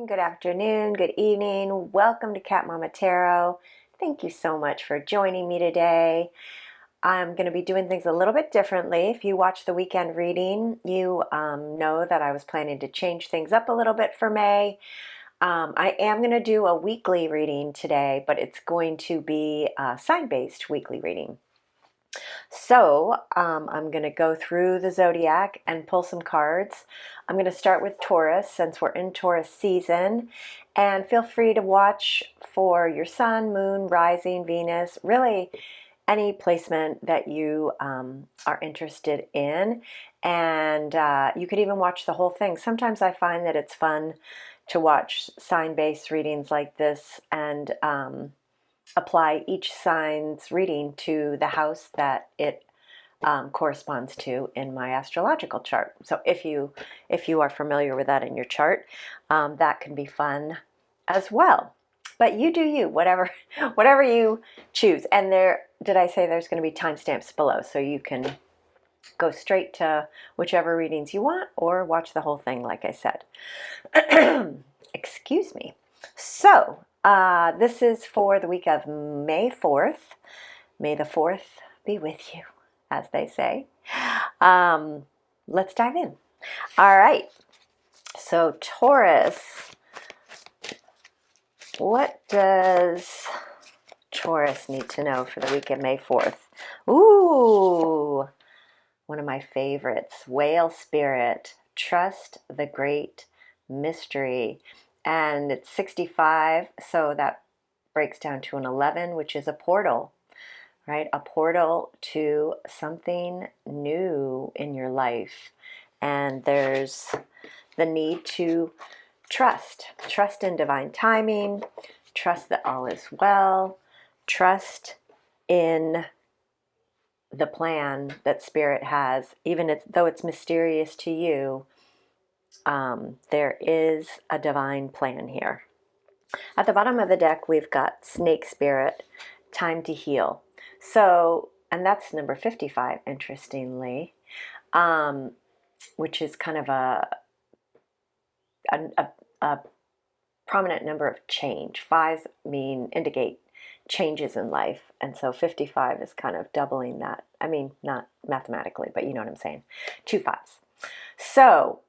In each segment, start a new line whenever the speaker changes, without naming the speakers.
morning, good afternoon, good evening. Welcome to Cat Mama Tarot. Thank you so much for joining me today. I'm going to be doing things a little bit differently. If you watch the weekend reading, you know that I was planning to change things up a little bit for May. I am going to do a weekly reading today, but it's going to be a sign-based weekly reading. So I'm going to go through the zodiac and pull some cards. I'm going to start with Taurus since we're in Taurus season, and feel free to watch for your sun, moon, rising, Venus, really any placement that you are interested in. And you could even watch the whole thing. Sometimes I find that it's fun to watch sign-based readings like this and apply each sign's reading to the house that it corresponds to in my astrological chart. So if you are familiar with that in your chart, that can be fun as well. But you do you, whatever you choose. And did I say there's going to be timestamps below, so you can go straight to whichever readings you want or watch the whole thing, like I said. Excuse me. So this is for the week of May 4th. May the 4th be with you, as they say. Let's dive in. All right. So Taurus, what does Taurus need to know for the week of May 4th? Ooh, one of my favorites, Whale Spirit, Trust the Great Mystery. And it's 65, so that breaks down to an 11, which is a portal, right? A portal to something new in your life. And there's the need to trust in divine timing, trust that all is well, trust in the plan that Spirit has, even though it's mysterious to you. There is a divine plan here. At the bottom of the deck, we've got Snake Spirit, Time to Heal. So, and that's number 55, interestingly, which is kind of a prominent number of change. Fives indicate changes in life, and so 55 is kind of doubling that. I mean, not mathematically, but you know what I'm saying. 2 5s. So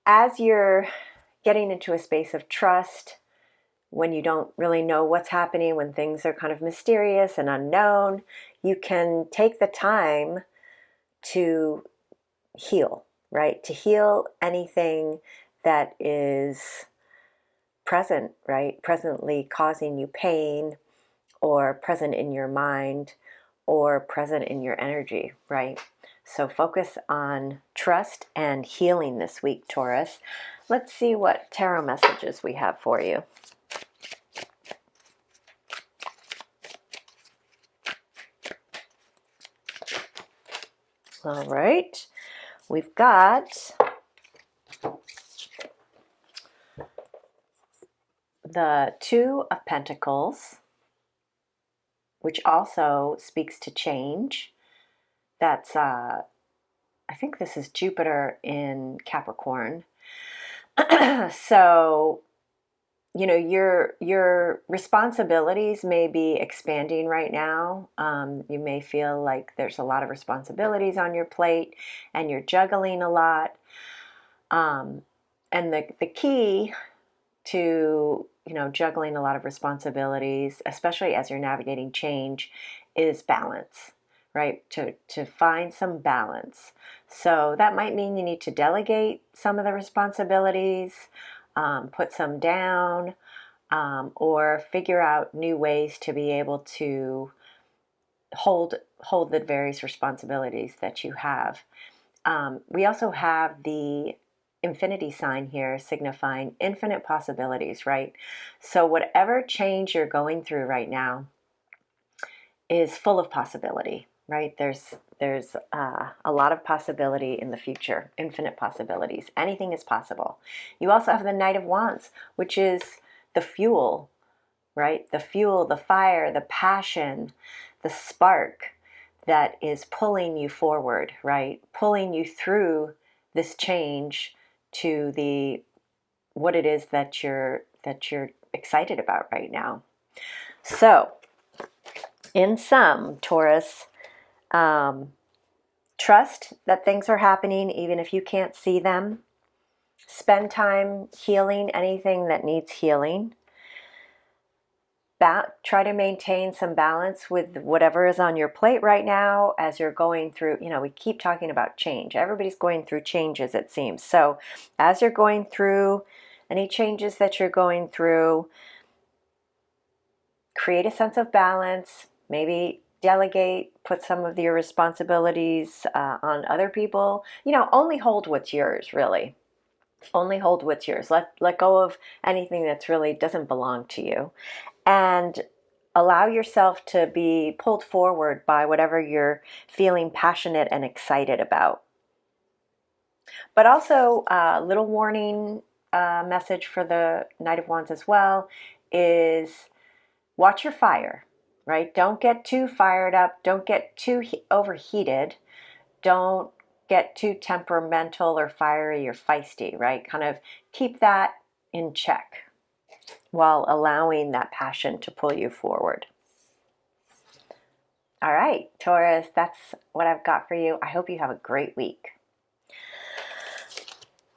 as you're getting into a space of trust, when you don't really know what's happening, when things are kind of mysterious and unknown, you can take the time to heal, right? To heal anything that is present, right? Presently causing you pain, or present in your mind, or present in your energy, right? So focus on trust and healing this week, Taurus. Let's see what tarot messages we have for you. All right, we've got the Two of Pentacles, which also speaks to change. That's, I think this is Jupiter in Capricorn. So, you know, your responsibilities may be expanding right now. You may feel like there's a lot of responsibilities on your plate and you're juggling a lot. And the key to, you know, juggling a lot of responsibilities, especially as you're navigating change, is balance, right? To find some balance. So that might mean you need to delegate some of the responsibilities, put some down, or figure out new ways to be able to hold the various responsibilities that you have. We also have the infinity sign here, signifying infinite possibilities, right? So whatever change you're going through right now is full of possibility, right? There's a lot of possibility in the future, infinite possibilities. Anything is possible. You also have the Knight of Wands, which is the fuel, right? The fuel, the fire, the passion, the spark that is pulling you forward, right? Pulling you through this change to the what it is that you're excited about right now. So, in sum, Taurus, trust that things are happening even if you can't see them. Spend time healing anything that needs healing. Try to maintain some balance with whatever is on your plate right now as you're going through, we keep talking about change. Everybody's going through changes, it seems. So as you're going through any changes that you're going through, create a sense of balance, maybe delegate, put some of your responsibilities on other people. Only hold what's yours, really. Only hold what's yours. Let go of anything that's really doesn't belong to you. And allow yourself to be pulled forward by whatever you're feeling passionate and excited about. But also, a little warning message for the Knight of Wands as well is watch your fire, right? Don't get too fired up. Don't get too overheated. Don't get too temperamental or fiery or feisty, right? Kind of keep that in check while allowing that passion to pull you forward. All right, Taurus, that's what I've got for you. I hope you have a great week.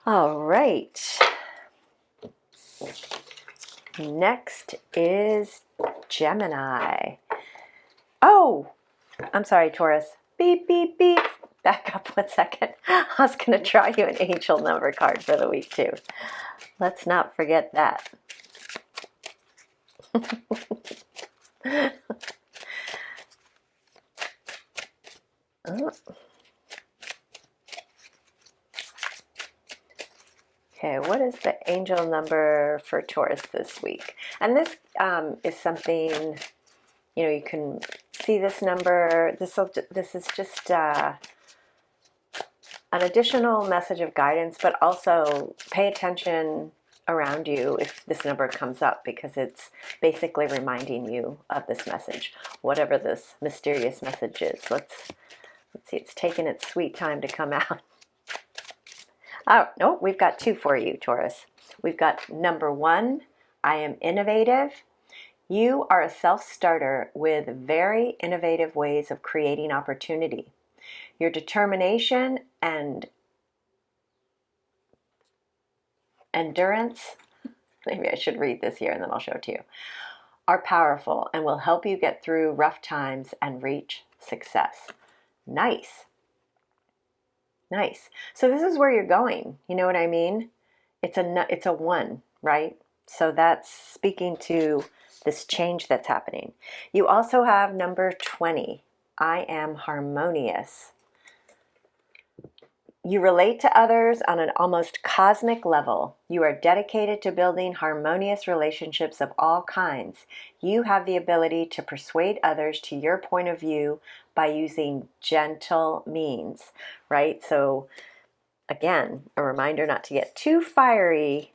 All right. Next is Gemini. Oh, I'm sorry, Taurus. Beep, beep, beep. Back up 1 second. I was going to draw you an angel number card for the week, too. Let's not forget that. Oh. Okay, what is the angel number for Taurus this week? And this is something, you can see this number. This is just an additional message of guidance, but also pay attention around you if this number comes up, because it's basically reminding you of this message, whatever this mysterious message is. Let's see, it's taken its sweet time to come out. Oh, no, we've got two for you, Taurus. We've got number 1, I am innovative. You are a self-starter with very innovative ways of creating opportunity. Your determination and endurance, maybe I should read this here and then I'll show it to you, are powerful and will help you get through rough times and reach success. Nice. Nice. So this is where you're going. You know what I mean? It's a 1, right? So that's speaking to this change that's happening. You also have number 20. I am harmonious. You relate to others on an almost cosmic level. You are dedicated to building harmonious relationships of all kinds. You have the ability to persuade others to your point of view by using gentle means, right? So again, a reminder not to get too fiery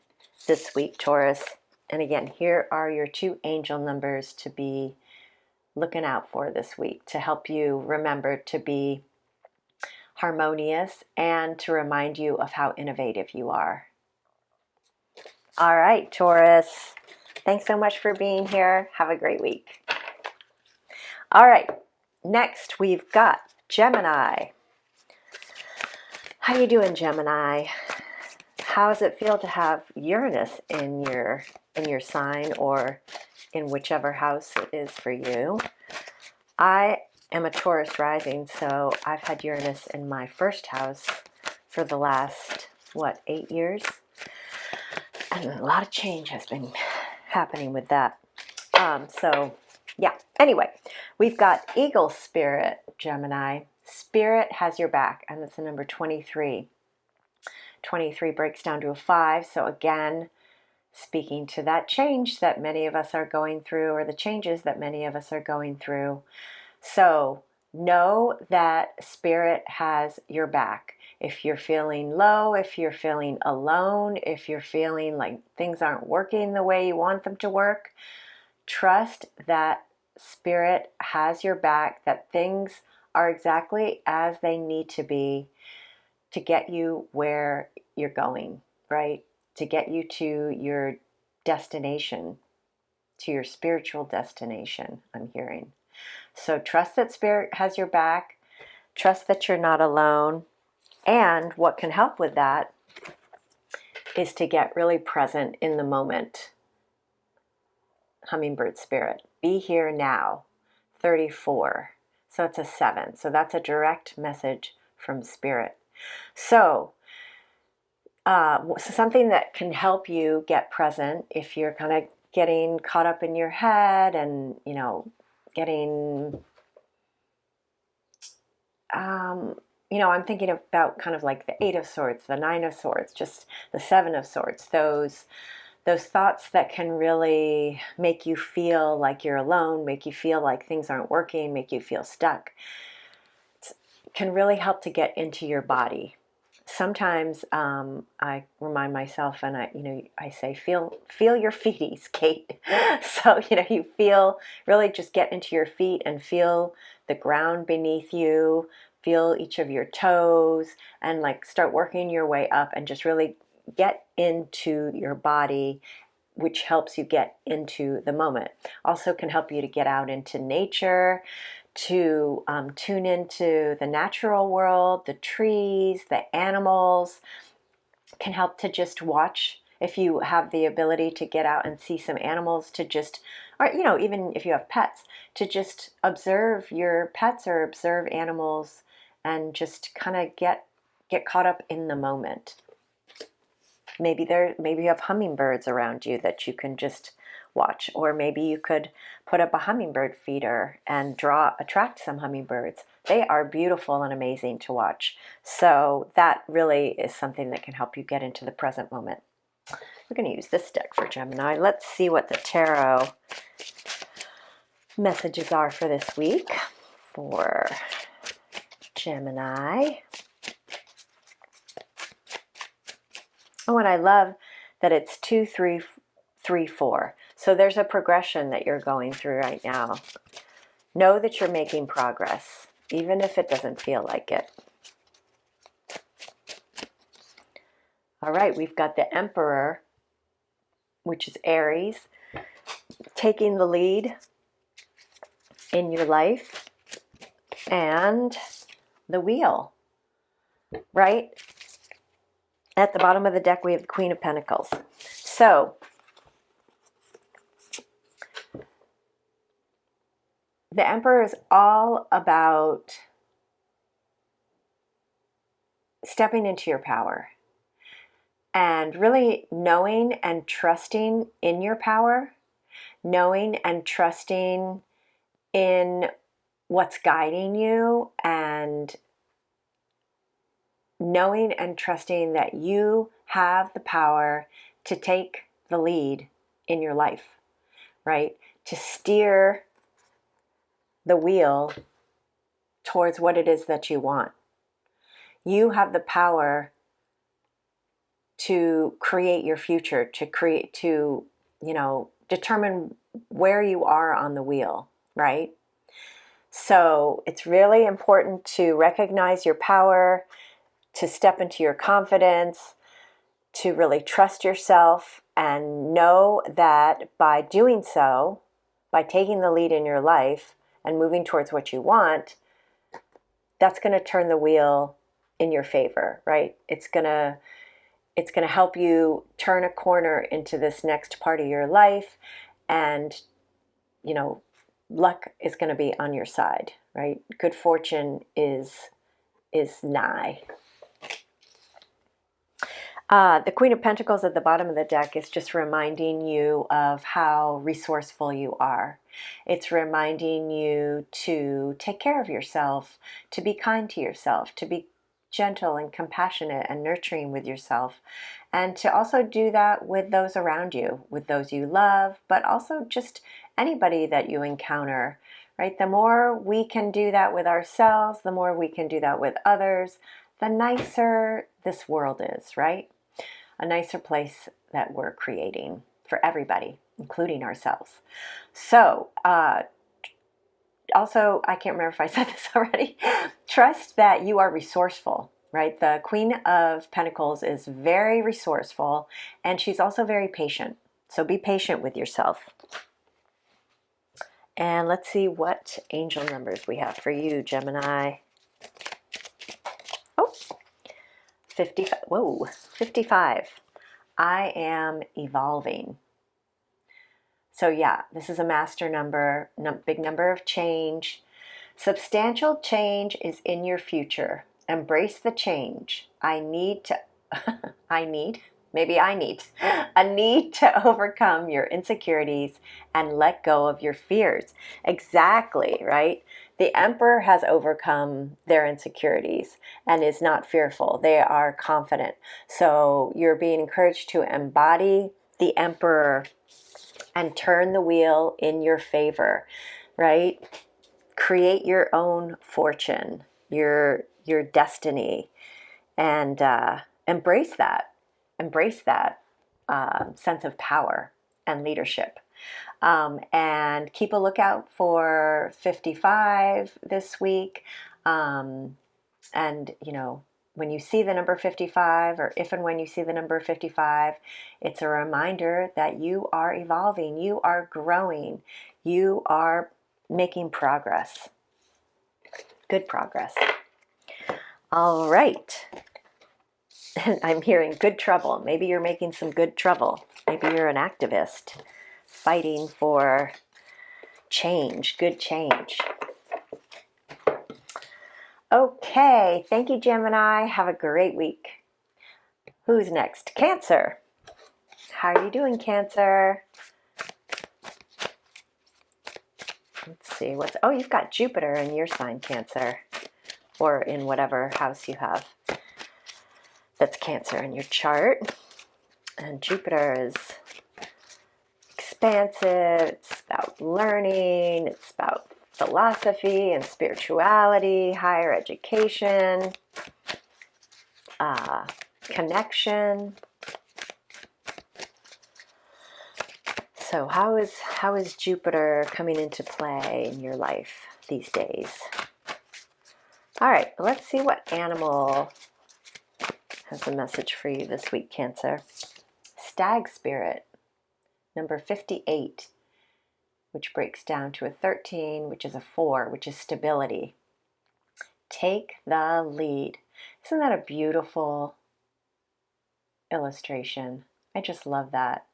this week, Taurus. And again, here are your 2 angel numbers to be looking out for this week to help you remember to be harmonious and to remind you of how innovative you are. All right, Taurus. Thanks so much for being here. Have a great week. All right, next we've got Gemini. How you doing, Gemini? How does it feel to have Uranus in your sign, or in whichever house it is for you? I am a Taurus rising, so I've had Uranus in my first house for the last, 8 years? And a lot of change has been happening with that. So, yeah. Anyway, we've got Eagle Spirit, Gemini. Spirit has your back, and that's the number 23. 23 breaks down to a 5, so again, speaking to that change that many of us are going through, or the changes that many of us are going through. So know that Spirit has your back. If you're feeling low, if you're feeling alone, if you're feeling like things aren't working the way you want them to work, trust that Spirit has your back, that things are exactly as they need to be to get you where you're going, right? to get you to your destination, to your spiritual destination, I'm hearing. So trust that Spirit has your back. Trust that you're not alone. And what can help with that is to get really present in the moment. Hummingbird Spirit. Be here now. 34. So it's a 7. So that's a direct message from Spirit. So something that can help you get present if you're kind of getting caught up in your head and, you know, getting, you know, I'm thinking about kind of like the 8 of Swords, the 9 of Swords, just the 7 of Swords, those thoughts that can really make you feel like you're alone, make you feel like things aren't working, make you feel stuck, can really help to get into your body. Sometimes I remind myself, and I say, feel your feeties, Kate. So, you know, you really just get into your feet and feel the ground beneath you, feel each of your toes, and like start working your way up and just really get into your body, which helps you get into the moment. Also can help you to get out into nature, to tune into the natural world, the trees, the animals. Can help to just watch, if you have the ability to get out and see some animals, to just, or you know, even if you have pets, to just observe your pets or observe animals and just kind of get caught up in the moment. Maybe you have hummingbirds around you that you can just watch, or maybe you could put up a hummingbird feeder and attract some hummingbirds. They are beautiful and amazing to watch. So that really is something that can help you get into the present moment. We're going to use this deck for Gemini. Let's see what the tarot messages are for this week for Gemini. Oh, and I love that it's 2, 3, 3, 4. So there's a progression that you're going through right now. Know that you're making progress, even if it doesn't feel like it. All right, we've got the Emperor, which is Aries, taking the lead in your life, and the Wheel, right? At the bottom of the deck, we have the Queen of Pentacles. So the Emperor is all about stepping into your power and really knowing and trusting in your power, knowing and trusting in what's guiding you, and knowing and trusting that you have the power to take the lead in your life, right? To steer the wheel towards what it is that you want. You have the power to create your future, to determine where you are on the wheel, right? So it's really important to recognize your power, to step into your confidence, to really trust yourself, and know that by doing so, by taking the lead in your life and moving towards what you want, that's going to turn the wheel in your favor, right? It's going to help you turn a corner into this next part of your life, and you know, luck is going to be on your side, right? Good fortune is nigh. The Queen of Pentacles at the bottom of the deck is just reminding you of how resourceful you are. It's reminding you to take care of yourself, to be kind to yourself, to be gentle and compassionate and nurturing with yourself, and to also do that with those around you, with those you love, but also just anybody that you encounter, right? The more we can do that with ourselves, the more we can do that with others, the nicer this world is, right? A nicer place that we're creating for everybody, including ourselves. So, also, I can't remember if I said this already, trust that you are resourceful, right? The Queen of Pentacles is very resourceful, and she's also very patient. So be patient with yourself. And let's see what angel numbers we have for you, Gemini. Oh, 55. Whoa, 55. I am evolving. So yeah, this is a master number, big number of change. Substantial change is in your future. Embrace the change. I need a need to overcome your insecurities and let go of your fears. Exactly, right? The Emperor has overcome their insecurities and is not fearful. They are confident. So you're being encouraged to embody the Emperor and turn the wheel in your favor, right? Create your own fortune, your destiny, and embrace that. Embrace that sense of power and leadership. And keep a lookout for 55 this week. And, you know, when you see the number 55, or if and when you see the number 55, it's a reminder that you are evolving, you are growing, you are making progress. Good progress. All right. I'm hearing good trouble. Maybe you're making some good trouble. Maybe you're an activist fighting for change, good change. Okay, thank you, Gemini. Have a great week. Who's next? Cancer. How are you doing, Cancer? Let's see. Oh, you've got Jupiter in your sign, Cancer, or in whatever house you have. That's Cancer in your chart. And Jupiter is expansive. It's about learning. It's about philosophy and spirituality, higher education, connection. So how is Jupiter coming into play in your life these days? All right, let's see what animal has a message for you this week, Cancer. Stag spirit, number 58, which breaks down to a 13, which is a 4, which is stability. Take the lead. Isn't that a beautiful illustration? I just love that.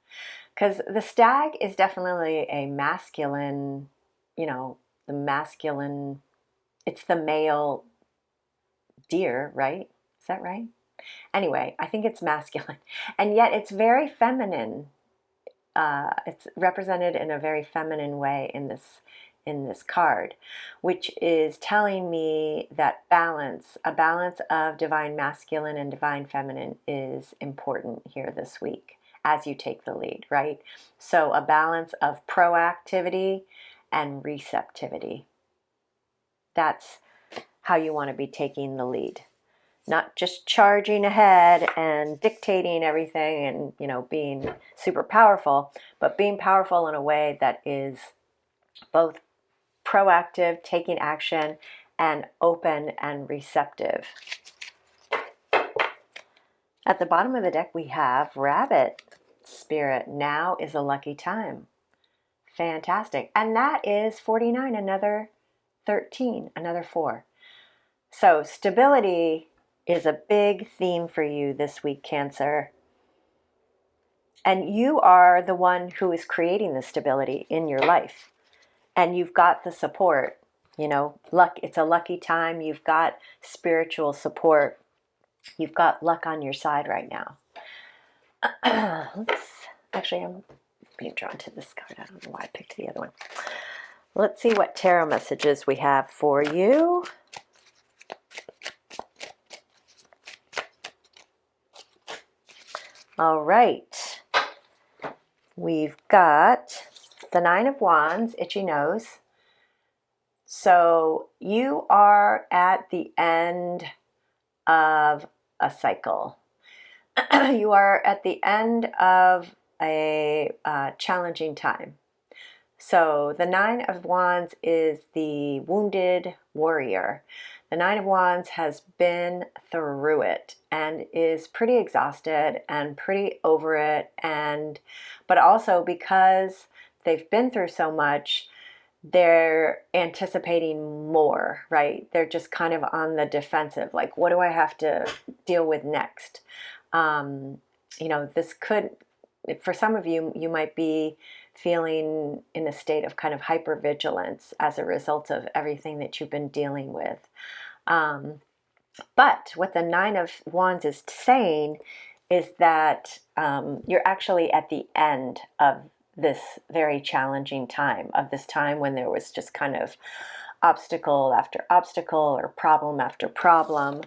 Because the stag is definitely a masculine, you know, it's the male deer, right? Is that right? Anyway, I think it's masculine. And yet it's very feminine. It's represented in a very feminine way in this card, which is telling me that a balance of divine masculine and divine feminine is important here this week as you take the lead, right? So a balance of proactivity and receptivity. That's how you want to be taking the lead. Not just charging ahead and dictating everything and, you know, being super powerful, but being powerful in a way that is both proactive, taking action, and open and receptive. At the bottom of the deck, we have Rabbit Spirit. Now is a lucky time. Fantastic. And that is 49, another 13, another 4. So stability is a big theme for you this week, Cancer. And you are the one who is creating the stability in your life. And you've got the support, you know, luck. It's a lucky time. You've got spiritual support. You've got luck on your side right now. I'm being drawn to this card. I don't know why I picked the other one. Let's see what tarot messages we have for you. All right. We've got the 9 of Wands, itchy nose. So you are at the end of a cycle. You are at the end of a challenging time. So the 9 of Wands is the wounded warrior. The Nine of Wands has been through it and is pretty exhausted and pretty over it, but also because they've been through so much, they're anticipating more, right? They're just kind of on the defensive, like, what do I have to deal with next? This could, for some of you, you might be feeling in a state of kind of hypervigilance as a result of everything that you've been dealing with. But what the Nine of Wands is saying is that you're actually at the end of this very challenging time, of this time when there was just kind of obstacle after obstacle or problem after problem.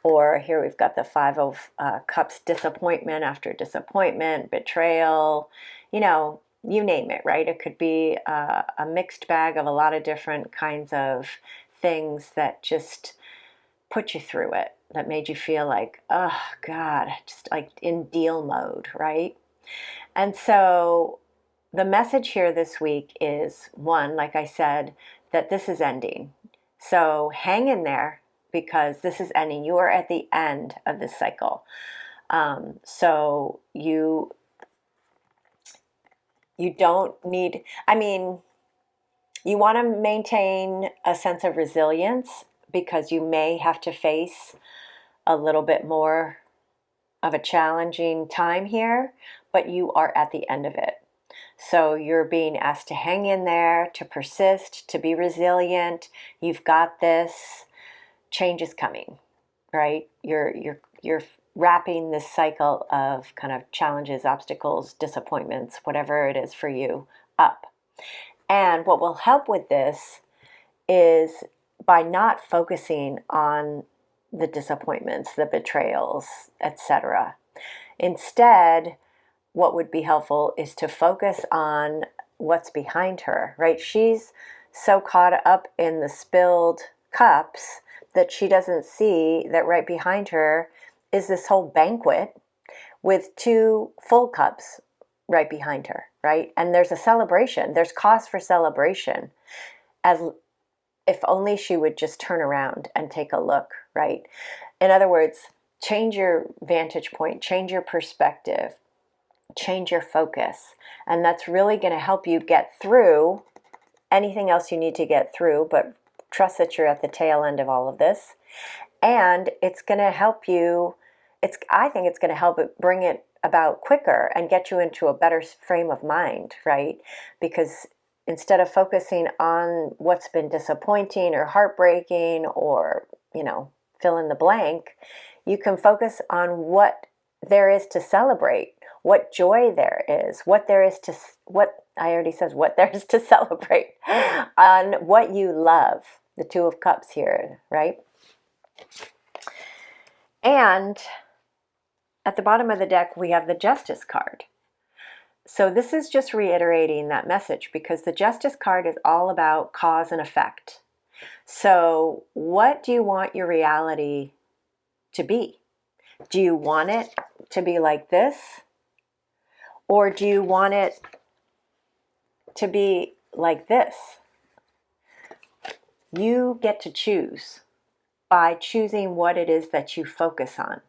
Or here we've got the Five of Cups, disappointment after disappointment, betrayal, you name it, right? It could be a mixed bag of a lot of different kinds of things that just put you through it, that made you feel like, oh God, just like in deal mode, right? And so the message here this week is, one, like I said, that this is ending. So hang in there, because this is ending. You are at the end of this cycle. So you don't need, you want to maintain a sense of resilience, because you may have to face a little bit more of a challenging time here, but you are at the end of it. So you're being asked to hang in there, to persist, to be resilient. You've got this. Change is coming, right? You're wrapping this cycle of kind of challenges, obstacles, disappointments, whatever it is for you, up. And what will help with this is by not focusing on the disappointments, the betrayals, etc. Instead, what would be helpful is to focus on what's behind her, right? She's so caught up in the spilled cups that she doesn't see that right behind her is this whole banquet with two full cups right behind her, right? And there's a celebration. There's cause for celebration, as if only she would just turn around and take a look, right? In other words, change your vantage point, change your perspective, change your focus. And that's really going to help you get through anything else you need to get through, but trust that you're at the tail end of all of this. And it's going to help you, I think it's going to help it bring it about quicker and get you into a better frame of mind, right? Because instead of focusing on what's been disappointing or heartbreaking or, fill in the blank, you can focus on what there is to celebrate, what joy there is, what there is to celebrate, on what you love. The Two of Cups here, right? And at the bottom of the deck, we have the Justice card. So this is just reiterating that message, because the Justice card is all about cause and effect. So what do you want your reality to be? Do you want it to be like this? Or do you want it to be like this? You get to choose by choosing what it is that you focus on.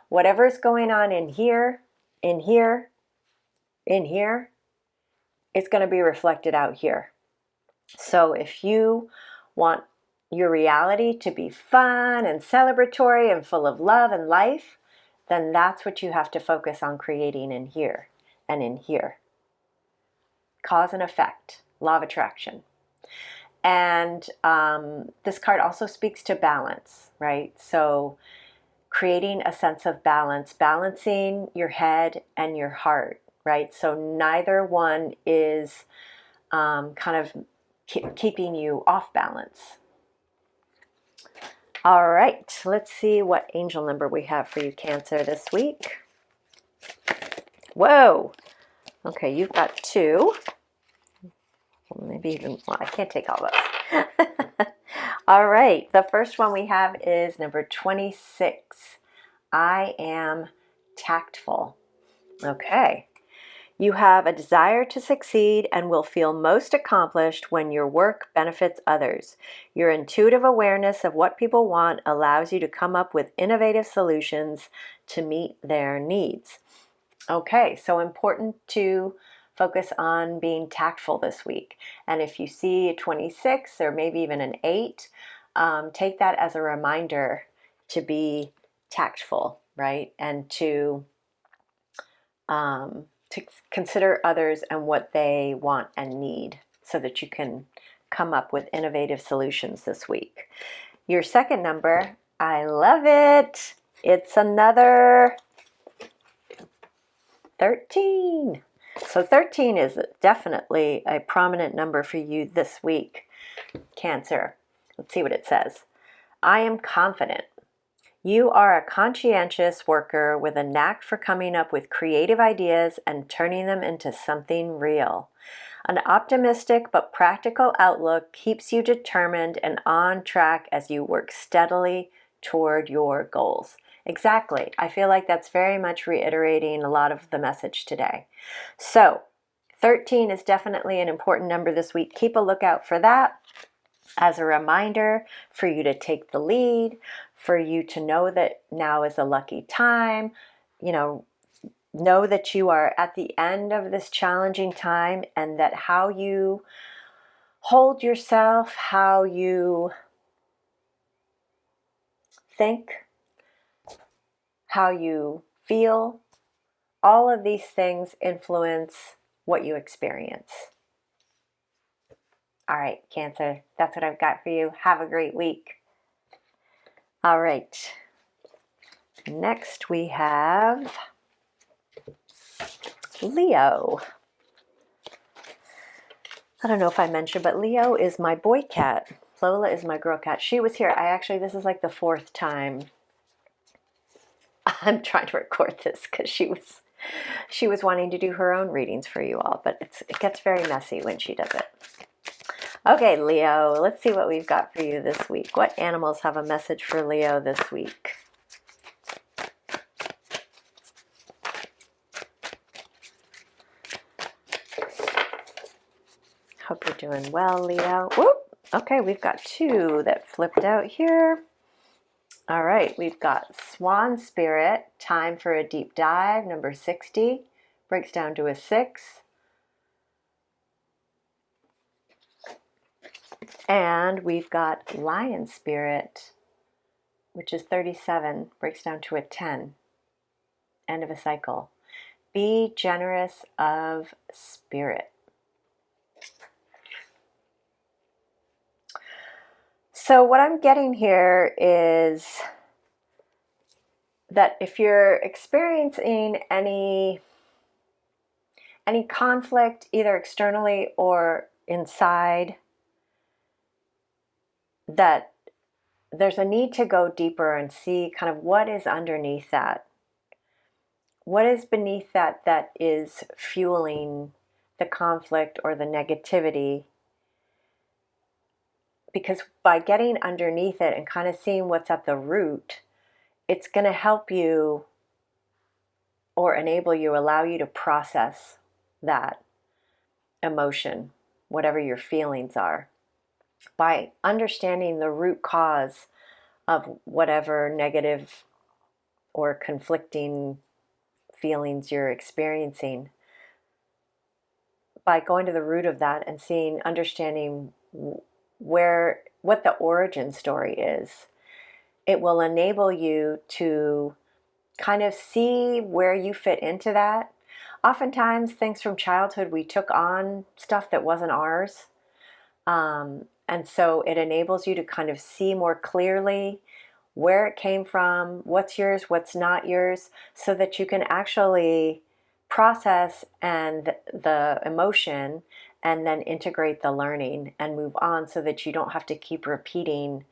Whatever's going on in here, in here, in here, it's going to be reflected out here. So if you want your reality to be fun and celebratory and full of love and life, then that's what you have to focus on creating in here and in here. Cause and effect, law of attraction. And this card also speaks to balance, right? So creating a sense of balance, balancing your head and your heart, right? So neither one is kind of keeping you off balance. All right, let's see what angel number we have for you, Cancer, this week. Whoa. Okay, you've got 2. Maybe even, well, I can't take all those. All right, the first one we have is number 26. I am tactful. Okay, You have a desire to succeed and will feel most accomplished when your work benefits others. Your intuitive awareness of what people want allows you to come up with innovative solutions to meet their needs. Okay, so important to focus on being tactful this week. And if you see a 26 or maybe even an 8, take that as a reminder to be tactful, right? And to consider others and what they want and need so that you can come up with innovative solutions this week. Your second number, I love it. It's another 13. So 13 is definitely a prominent number for you this week, Cancer. Let's see what it says. I am confident. You are a conscientious worker with a knack for coming up with creative ideas and turning them into something real. An optimistic but practical outlook keeps you determined and on track as you work steadily toward your goals. Exactly. I feel like that's very much reiterating a lot of the message today. So 13 is definitely an important number this week. Keep a lookout for that as a reminder for you to take the lead, for you to know that now is a lucky time. Know that you are at the end of this challenging time, and that how you hold yourself, how you think, how you feel, all of these things influence what you experience. All right, Cancer, that's what I've got for you. Have a great week. All right. Next we have Leo. I don't know if I mentioned, but Leo is my boy cat. Lola is my girl cat. She was here. This is like the 4th time I'm trying to record this because she was wanting to do her own readings for you all, but it gets very messy when she does it. Okay, Leo, let's see what we've got for you this week. What animals have a message for Leo this week? Hope you're doing well, Leo. Whoop! Okay, we've got 2 that flipped out here. All right, we've got Swan Spirit, time for a deep dive, number 60, breaks down to a 6. And we've got Lion Spirit, which is 37, breaks down to a 10, end of a cycle. Be generous of spirit. So what I'm getting here is that if you're experiencing any conflict, either externally or inside, that there's a need to go deeper and see kind of what is underneath that. What is beneath that that is fueling the conflict or the negativity? Because by getting underneath it and kind of seeing what's at the root, it's going to help you or enable you, allow you to process that emotion, whatever your feelings are. By understanding the root cause of whatever negative or conflicting feelings you're experiencing, by going to the root of that and understanding what the origin story is, it will enable you to kind of see where you fit into that. Oftentimes, things from childhood, we took on stuff that wasn't ours. And so it enables you to kind of see more clearly where it came from, what's yours, what's not yours, so that you can actually process and the emotion and then integrate the learning and move on, so that you don't have to keep repeating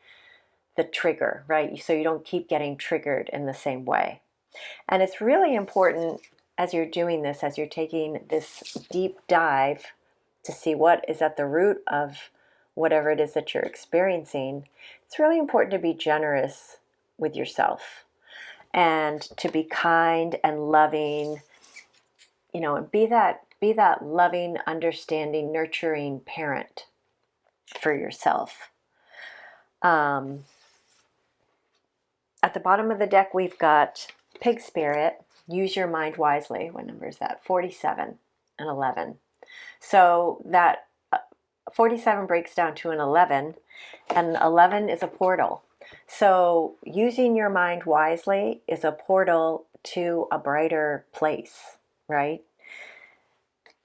the trigger, right? So you don't keep getting triggered in the same way. And it's really important as you're doing this, as you're taking this deep dive to see what is at the root of whatever it is that you're experiencing, it's really important to be generous with yourself and to be kind and loving, you know, be that loving, understanding, nurturing parent for yourself. At the bottom of the deck, we've got Pig Spirit. Use your mind wisely. What number is that? 47 and 11. So that 47 breaks down to an 11, and 11 is a portal. So using your mind wisely is a portal to a brighter place, right?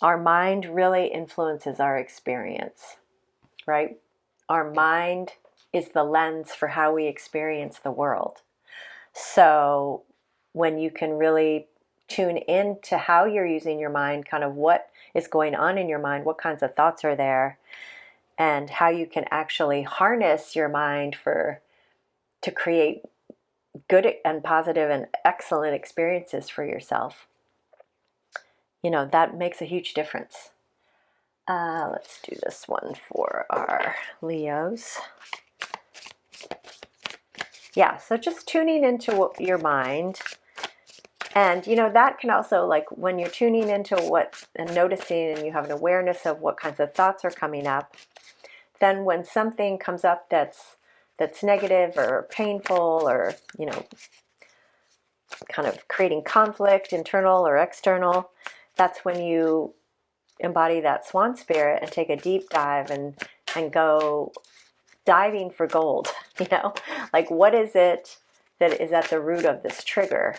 Our mind really influences our experience, right? Our mind is the lens for how we experience the world. So when you can really tune into how you're using your mind, kind of what is going on in your mind, what kinds of thoughts are there, and how you can actually harness your mind to create good and positive and excellent experiences for yourself, you know, that makes a huge difference. Let's do this one for our Leos. Yeah, so just tuning into your mind. And, you know, that can also, like, when you're tuning into what and noticing, and you have an awareness of what kinds of thoughts are coming up, then when something comes up that's negative or painful, or, you know, kind of creating conflict, internal or external, that's when you embody that swan spirit and take a deep dive and go diving for gold. You know, like, what is it that is at the root of this trigger?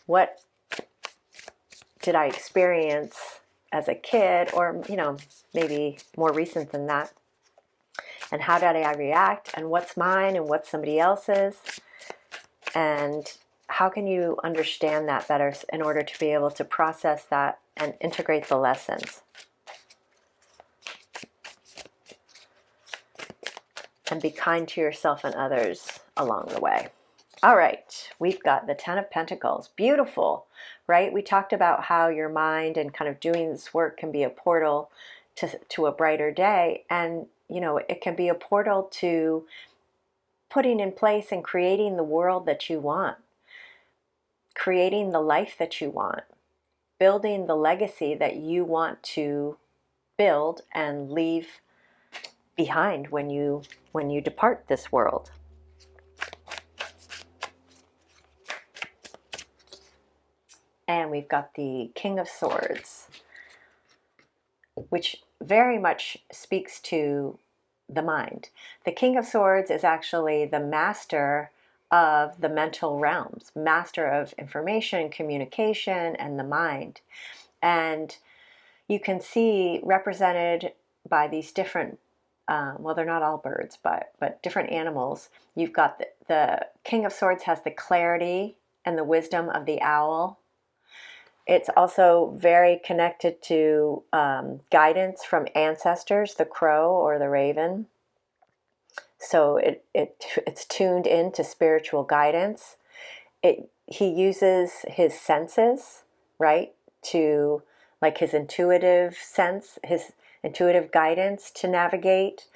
What did I experience as a kid, or, you know, maybe more recent than that? And how did I react? And what's mine and what's somebody else's? And how can you understand that better in order to be able to process that and integrate the lessons? And be kind to yourself and others along the way. All right, we've got the Ten of Pentacles. Beautiful, right? We talked about how your mind and kind of doing this work can be a portal to a brighter day. And, you know, it can be a portal to putting in place and creating the world that you want, creating the life that you want, building the legacy that you want to build and leave behind when you depart this world. And we've got the King of Swords, which very much speaks to the mind. The King of Swords is actually the master of the mental realms, master of information, communication, and the mind. And you can see represented by these different, well, they're not all birds, but different animals. You've got the King of Swords has the clarity and the wisdom of the owl. It's also very connected to guidance from ancestors, the crow or the raven. So it's tuned into spiritual guidance. He uses his senses, right, to, like, his intuitive sense, his intuitive guidance to navigate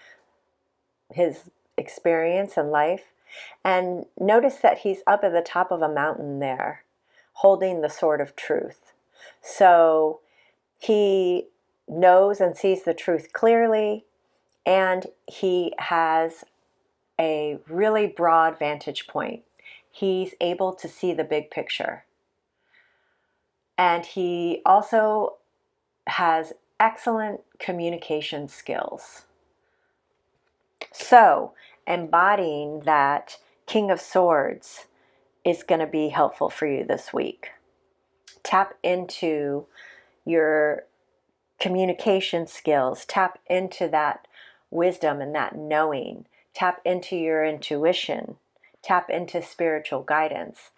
his experience and life. And notice that he's up at the top of a mountain there, holding the sword of truth. So he knows and sees the truth clearly, and he has a really broad vantage point. He's able to see the big picture. And he also has excellent communication skills. So embodying that King of Swords is going to be helpful for you this week. Tap into your communication skills. Tap into that wisdom and that knowing. Tap into your intuition. Tap into spiritual guidance.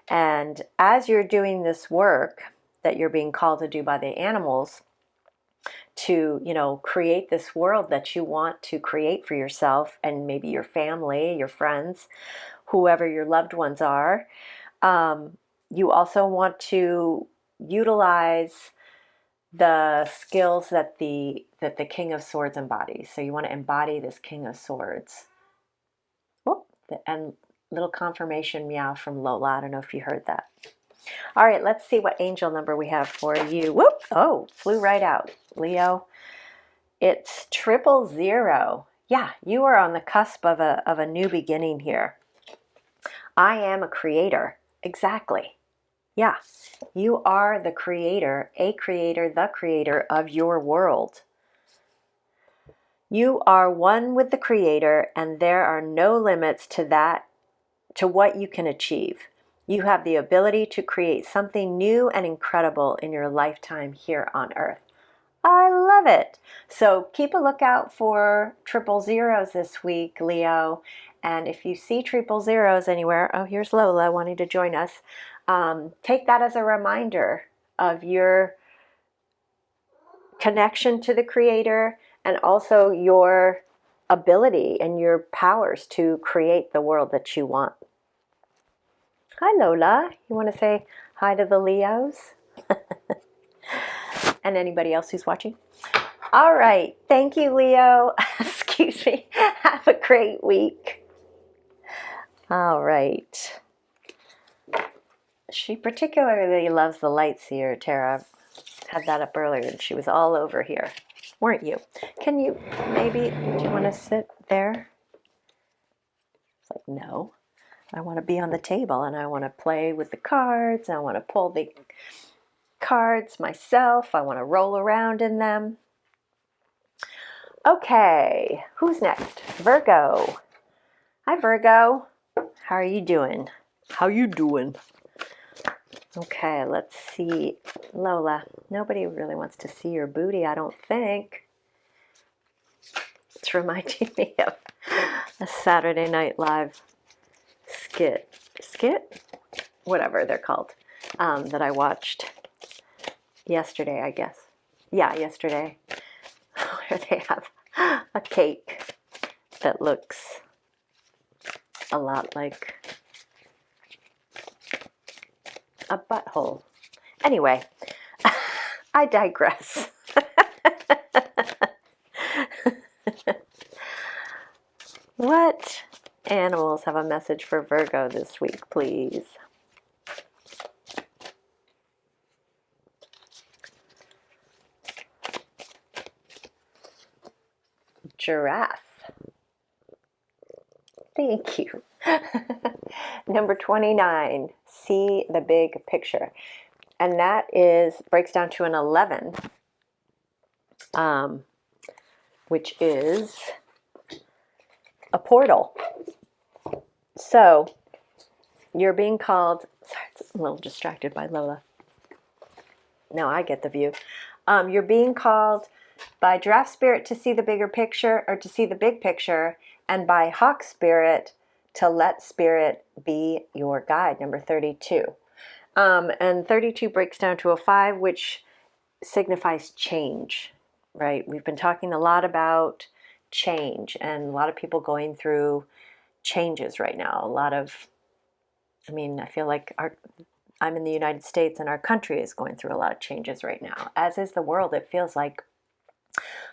And as you're doing this work that you're being called to do by the animals, to, you know, create this world that you want to create for yourself and maybe your family, your friends, whoever your loved ones are, you also want to utilize the skills that the King of Swords embodies. So you want to embody this King of Swords. Whoop, and little confirmation meow from Lola. I don't know if you heard that. All right, let's see what angel number we have for you. Whoop! Oh, flew right out, Leo. It's 000. Yeah, you are on the cusp of a new beginning here. I am a creator. Exactly. Yeah, you are the creator, the creator of your world. You are one with the creator, and there are no limits to that, to what you can achieve. You have the ability to create something new and incredible in your lifetime here on Earth. I love it. So keep a lookout for 000s this week, Leo. And if you see 000s anywhere, oh, here's Lola wanting to join us. Take that as a reminder of your connection to the Creator and also your ability and your powers to create the world that you want. Hi, Lola. You want to say hi to the Leos? And anybody else who's watching? All right. Thank you, Leo. Excuse me. Have a great week. All right. She particularly loves the light seer, Tara. Had that up earlier and she was all over here. Weren't you? Can you maybe, do you want to sit there? It's like, no. I want to be on the table and I want to play with the cards. I want to pull the cards myself. I want to roll around in them. Okay, who's next? Virgo. Hi, Virgo. How are you doing? How you doing? Okay, let's see. Lola, nobody really wants to see your booty, I don't think. It's reminding me of a Saturday Night Live skit, whatever they're called, that I watched yesterday, I guess. Yeah, yesterday, where they have a cake that looks a lot like a butthole. Anyway, I digress. What animals have a message for Virgo this week, please? Giraffe. Thank you. Number 29, see the big picture. And that breaks down to an 11, which is a portal. So you're being called, sorry, I'm a little distracted by Lola. Now I get the view. You're being called by Giraffe Spirit to see the bigger picture, or to see the big picture, and by Hawk Spirit to let Spirit be your guide, number 32. And 32 breaks down to a 5, which signifies change, right? We've been talking a lot about change and a lot of people going through changes right now. I feel like I'm in the United States and our country is going through a lot of changes right now, as is the world, it feels like.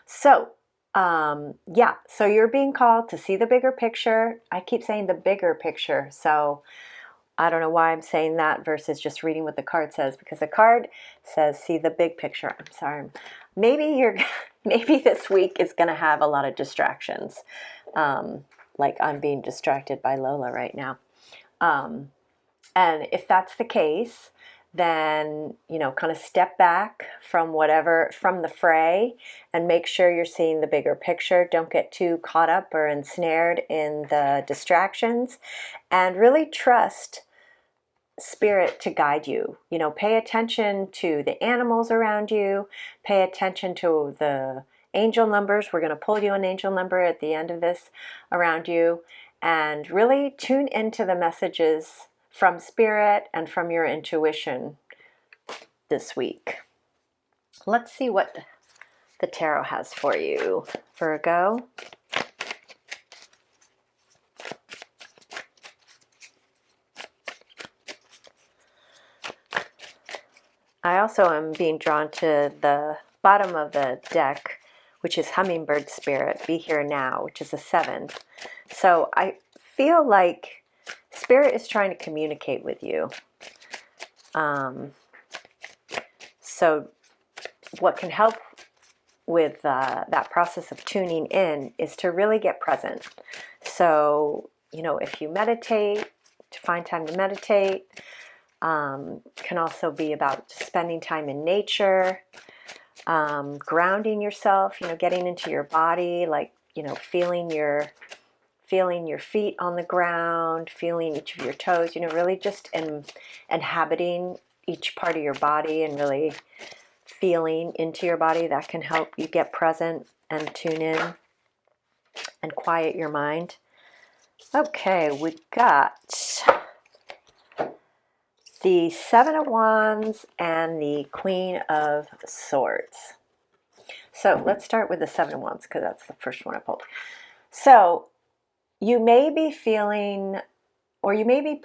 So, so you're being called to see the bigger picture. I keep saying the bigger picture, so I don't know why I'm saying that versus just reading what the card says, because the card says see the big picture. I'm sorry. Maybe this week is going to have a lot of distractions. Like I'm being distracted by Lola right now. And if that's the case, then, kind of step back from the fray and make sure you're seeing the bigger picture. Don't get too caught up or ensnared in the distractions, and really trust Spirit to guide you. Pay attention to the animals around you, pay attention to the angel numbers. We're going to pull you an angel number at the end of this around you, and really tune into the messages from Spirit and from your intuition this week. Let's see what the tarot has for you, Virgo. I also am being drawn to the bottom of the deck, which is Hummingbird Spirit, Be Here Now, which is a 7. So I feel like Spirit is trying to communicate with you. So what can help with that process of tuning in is to really get present. So, you know, if you meditate, to find time to meditate, can also be about spending time in nature, grounding yourself, you know, getting into your body, like, you know, feeling your feet on the ground, feeling each of your toes, you know, really just inhabiting each part of your body and really feeling into your body. That can help you get present and tune in and quiet your mind. Okay, we got the Seven of Wands and the Queen of Swords. So let's start with the Seven of Wands because that's the first one I pulled. So you may be feeling, or you may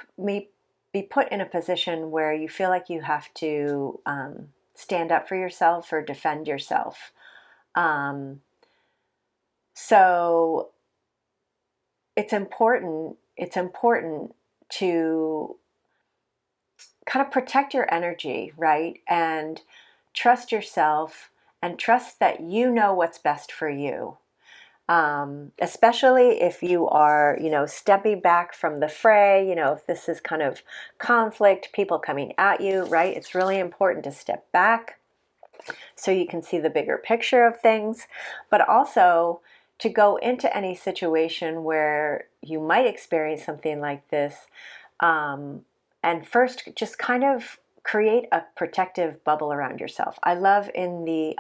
be put in a position where you feel like you have to stand up for yourself or defend yourself. So it's important to kind of protect your energy, right? And trust yourself and trust that you know what's best for you. Especially if you are, you know, stepping back from the fray, you know, if this is kind of conflict, people coming at you, right? It's really important to step back so you can see the bigger picture of things, but also to go into any situation where you might experience something like this, and first just kind of create a protective bubble around yourself. I love in the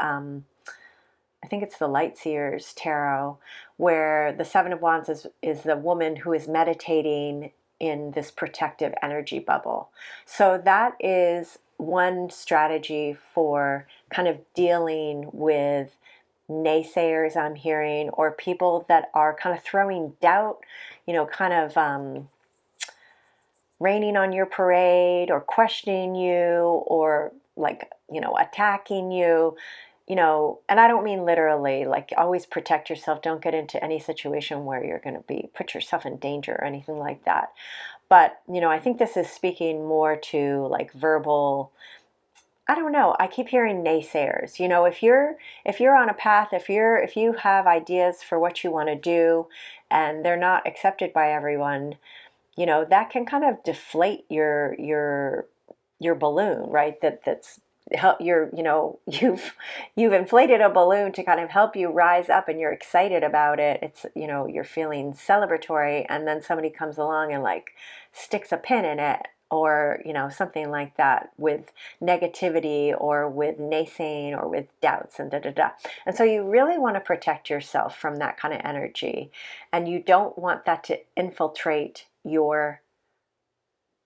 I think it's the Light Seers Tarot, where the Seven of Wands is the woman who is meditating in this protective energy bubble. So that is one strategy for kind of dealing with naysayers I'm hearing, or people that are kind of throwing doubt, you know, kind of raining on your parade or questioning you or, like, you know, attacking you. You know, and I don't mean literally, like, always protect yourself. Don't get into any situation where you're going to put yourself in danger or anything like that. But, you know, I think this is speaking more to like verbal, I don't know. I keep hearing naysayers. You know, if you're on a path, if you have ideas for what you want to do and they're not accepted by everyone, you know, that can kind of deflate your balloon, right? That's help you're, you know, you've inflated a balloon to kind of help you rise up and you're excited about it. It's, you know, you're feeling celebratory, and then somebody comes along and like sticks a pin in it, or, you know, something like that, with negativity or with naysaying or with doubts and da da da. And so you really want to protect yourself from that kind of energy, and you don't want that to infiltrate your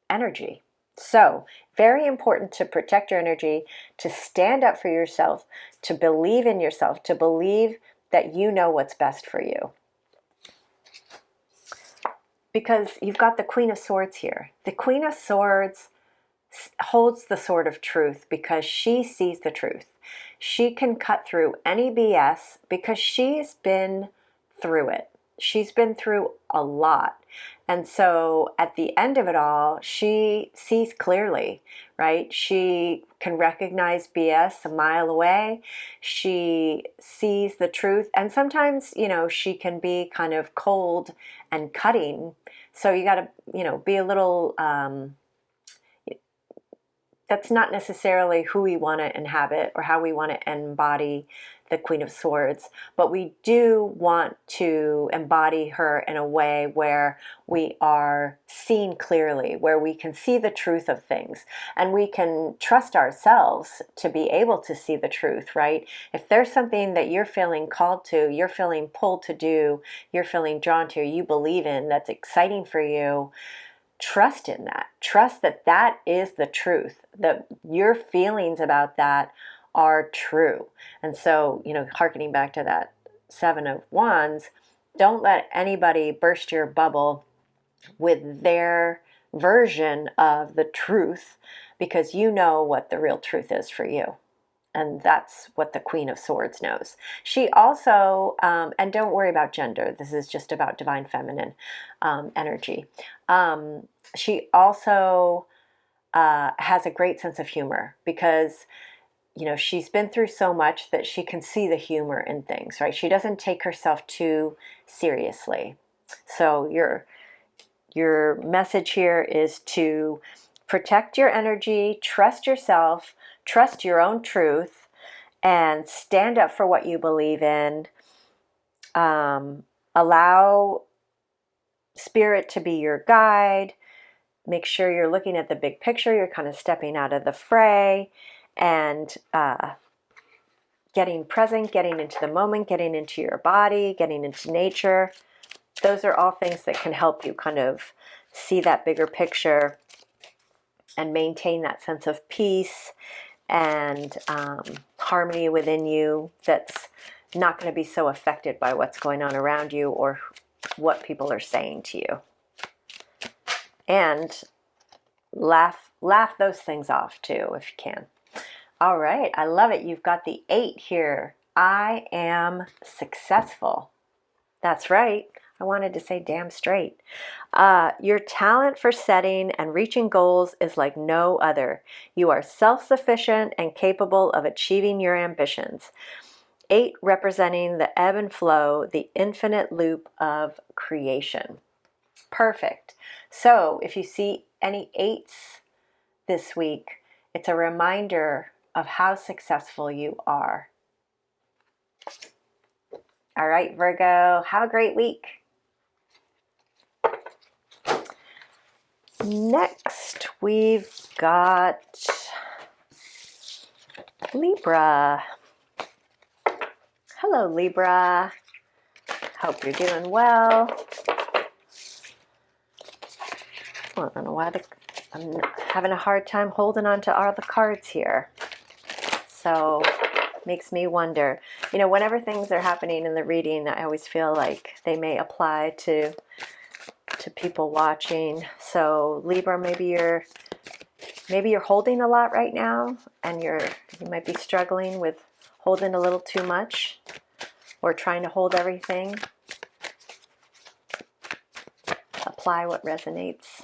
energy. So, very important to protect your energy, to stand up for yourself, to believe in yourself, to believe that you know what's best for you. Because you've got the Queen of Swords here. The Queen of Swords holds the sword of truth because she sees the truth. She can cut through any BS because she's been through it. She's been through a lot. And so at the end of it all, she sees clearly, right? She can recognize BS a mile away. She sees the truth. And sometimes, you know, she can be kind of cold and cutting. So you got to, you know, be a little, that's not necessarily who we want to inhabit or how we want to embody the Queen of Swords, but we do want to embody her in a way where we are seen clearly, where we can see the truth of things, and we can trust ourselves to be able to see the truth, right? If there's something that you're feeling called to, you're feeling pulled to do, you're feeling drawn to, you believe in, that's exciting for you, trust in that. Trust that that is the truth, that your feelings about that are true. And so, you know, hearkening back to that Seven of Wands, don't let anybody burst your bubble with their version of the truth, because you know what the real truth is for you. And that's what the Queen of Swords knows. She also, and don't worry about gender, this is just about divine feminine energy. She also has a great sense of humor because, you know, she's been through so much that she can see the humor in things, right? She doesn't take herself too seriously. So your message here is to protect your energy, trust yourself, trust your own truth, and stand up for what you believe in. Allow spirit to be your guide. Make sure you're looking at the big picture. You're kind of stepping out of the fray and getting present, getting into the moment, getting into your body, getting into nature. Those are all things that can help you kind of see that bigger picture and maintain that sense of peace and harmony within you that's not going to be so affected by what's going on around you or what people are saying to you. And laugh those things off too, if you can. All right, I love it. You've got the 8 here. I am successful. That's right. I wanted to say damn straight. Your talent for setting and reaching goals is like no other. You are self-sufficient and capable of achieving your ambitions. 8 representing the ebb and flow, the infinite loop of creation. Perfect. So if you see any 8s this week, it's a reminder of how successful you are. All right, Virgo, have a great week. Next, we've got Libra. Hello, Libra. Hope you're doing well. I don't know why I'm having a hard time holding on to all the cards here. So makes me wonder. You know, whenever things are happening in the reading, I always feel like they may apply to people watching. So Libra, maybe you're holding a lot right now, and you might be struggling with holding a little too much or trying to hold everything. Apply what resonates.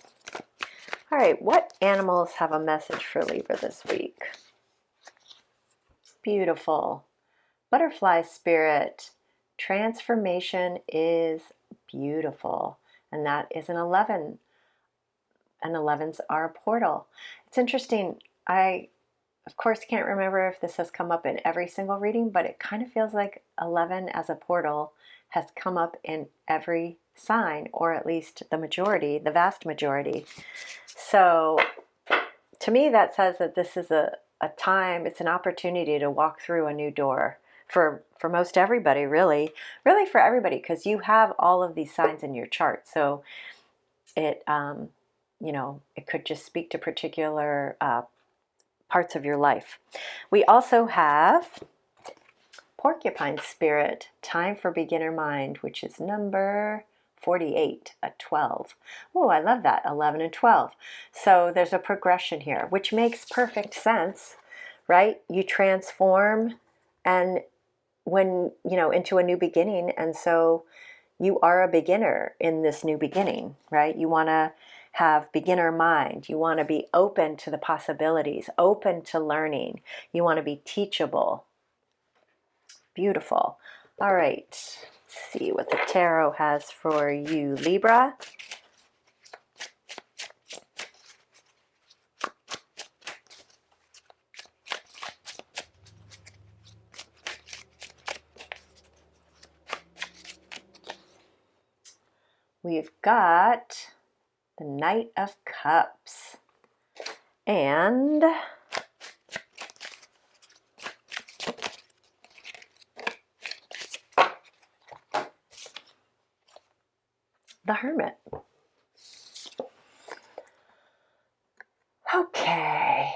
All right, what animals have a message for Libra this week? Beautiful. Butterfly spirit. Transformation is beautiful. And that is an 11. And 11s are a portal. It's interesting. I, of course, can't remember if this has come up in every single reading, but it kind of feels like 11 as a portal has come up in every sign, or at least the majority, the vast majority. So to me, that says that this is a time, it's an opportunity to walk through a new door for most everybody, really for everybody, because you have all of these signs in your chart. So it, you know, it could just speak to particular parts of your life. We also have Porcupine Spirit, Time for Beginner Mind, which is number 48, a 12. Oh, I love that, 11 and 12. So there's a progression here, which makes perfect sense, right? You transform and when, you know, into a new beginning. And so you are a beginner in this new beginning, right? You want to have beginner mind. You want to be open to the possibilities, open to learning. You want to be teachable. Beautiful. All right. Let's see what the tarot has for you, Libra. We've got the Knight of Cups and the Hermit. Okay.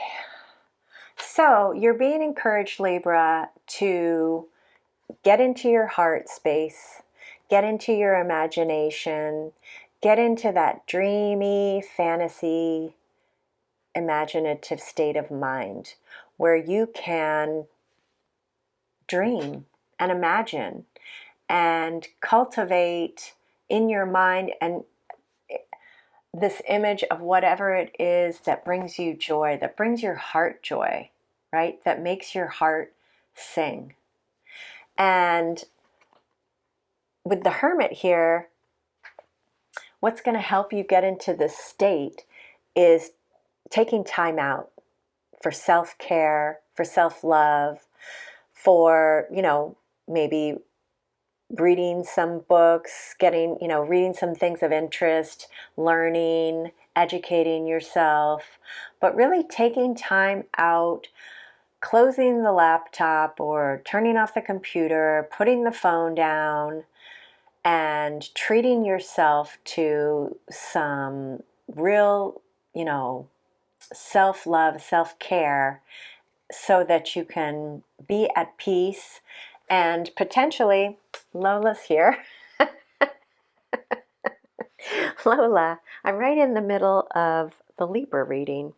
So you're being encouraged, Libra, to get into your heart space, get into your imagination, get into that dreamy, fantasy, imaginative state of mind where you can dream and imagine and cultivate in your mind and this image of whatever it is that brings you joy, that brings your heart joy, right? That makes your heart sing. And with the Hermit here, what's going to help you get into this state is taking time out for self-care, for self-love, for, you know, maybe reading some books, getting, you know, reading some things of interest, learning, educating yourself, but really taking time out, closing the laptop or turning off the computer, putting the phone down, and treating yourself to some real, you know, self-love, self-care, so that you can be at peace and potentially, Lola's here. Lola, I'm right in the middle of the Libra reading.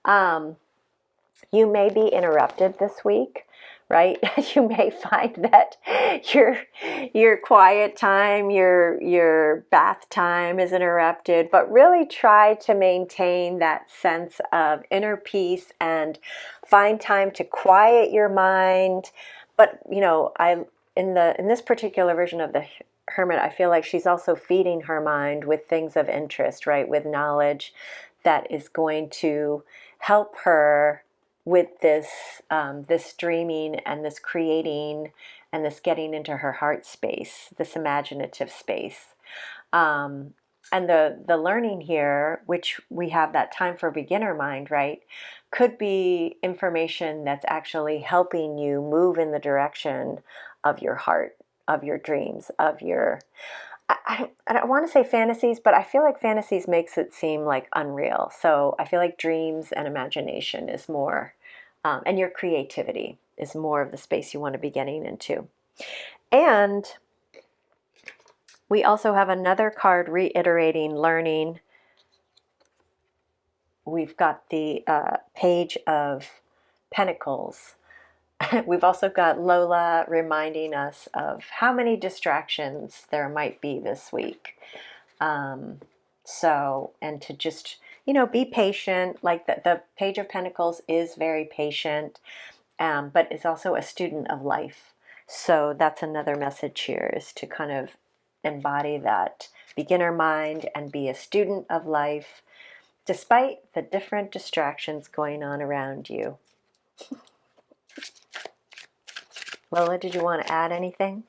You may be interrupted this week, right? You may find that your quiet time, your bath time is interrupted, but really try to maintain that sense of inner peace and find time to quiet your mind. But you know, in this particular version of the Hermit, I feel like she's also feeding her mind with things of interest, right? With knowledge that is going to help her with this this dreaming and this creating and this getting into her heart space, this imaginative space. And the learning here, which we have that time for beginner mind, right, could be information that's actually helping you move in the direction of your heart, of your dreams, of your, I don't want to say fantasies, but I feel like fantasies makes it seem like unreal. So I feel like dreams and imagination is more, and your creativity is more of the space you want to be getting into. And we also have another card reiterating learning. We've got the Page of Pentacles. We've also got Lola reminding us of how many distractions there might be this week. So, and to just, you know, be patient. Like the Page of Pentacles is very patient, but is also a student of life. So that's another message here, is to kind of embody that beginner mind and be a student of life, despite the different distractions going on around you. Lola, did you want to add anything?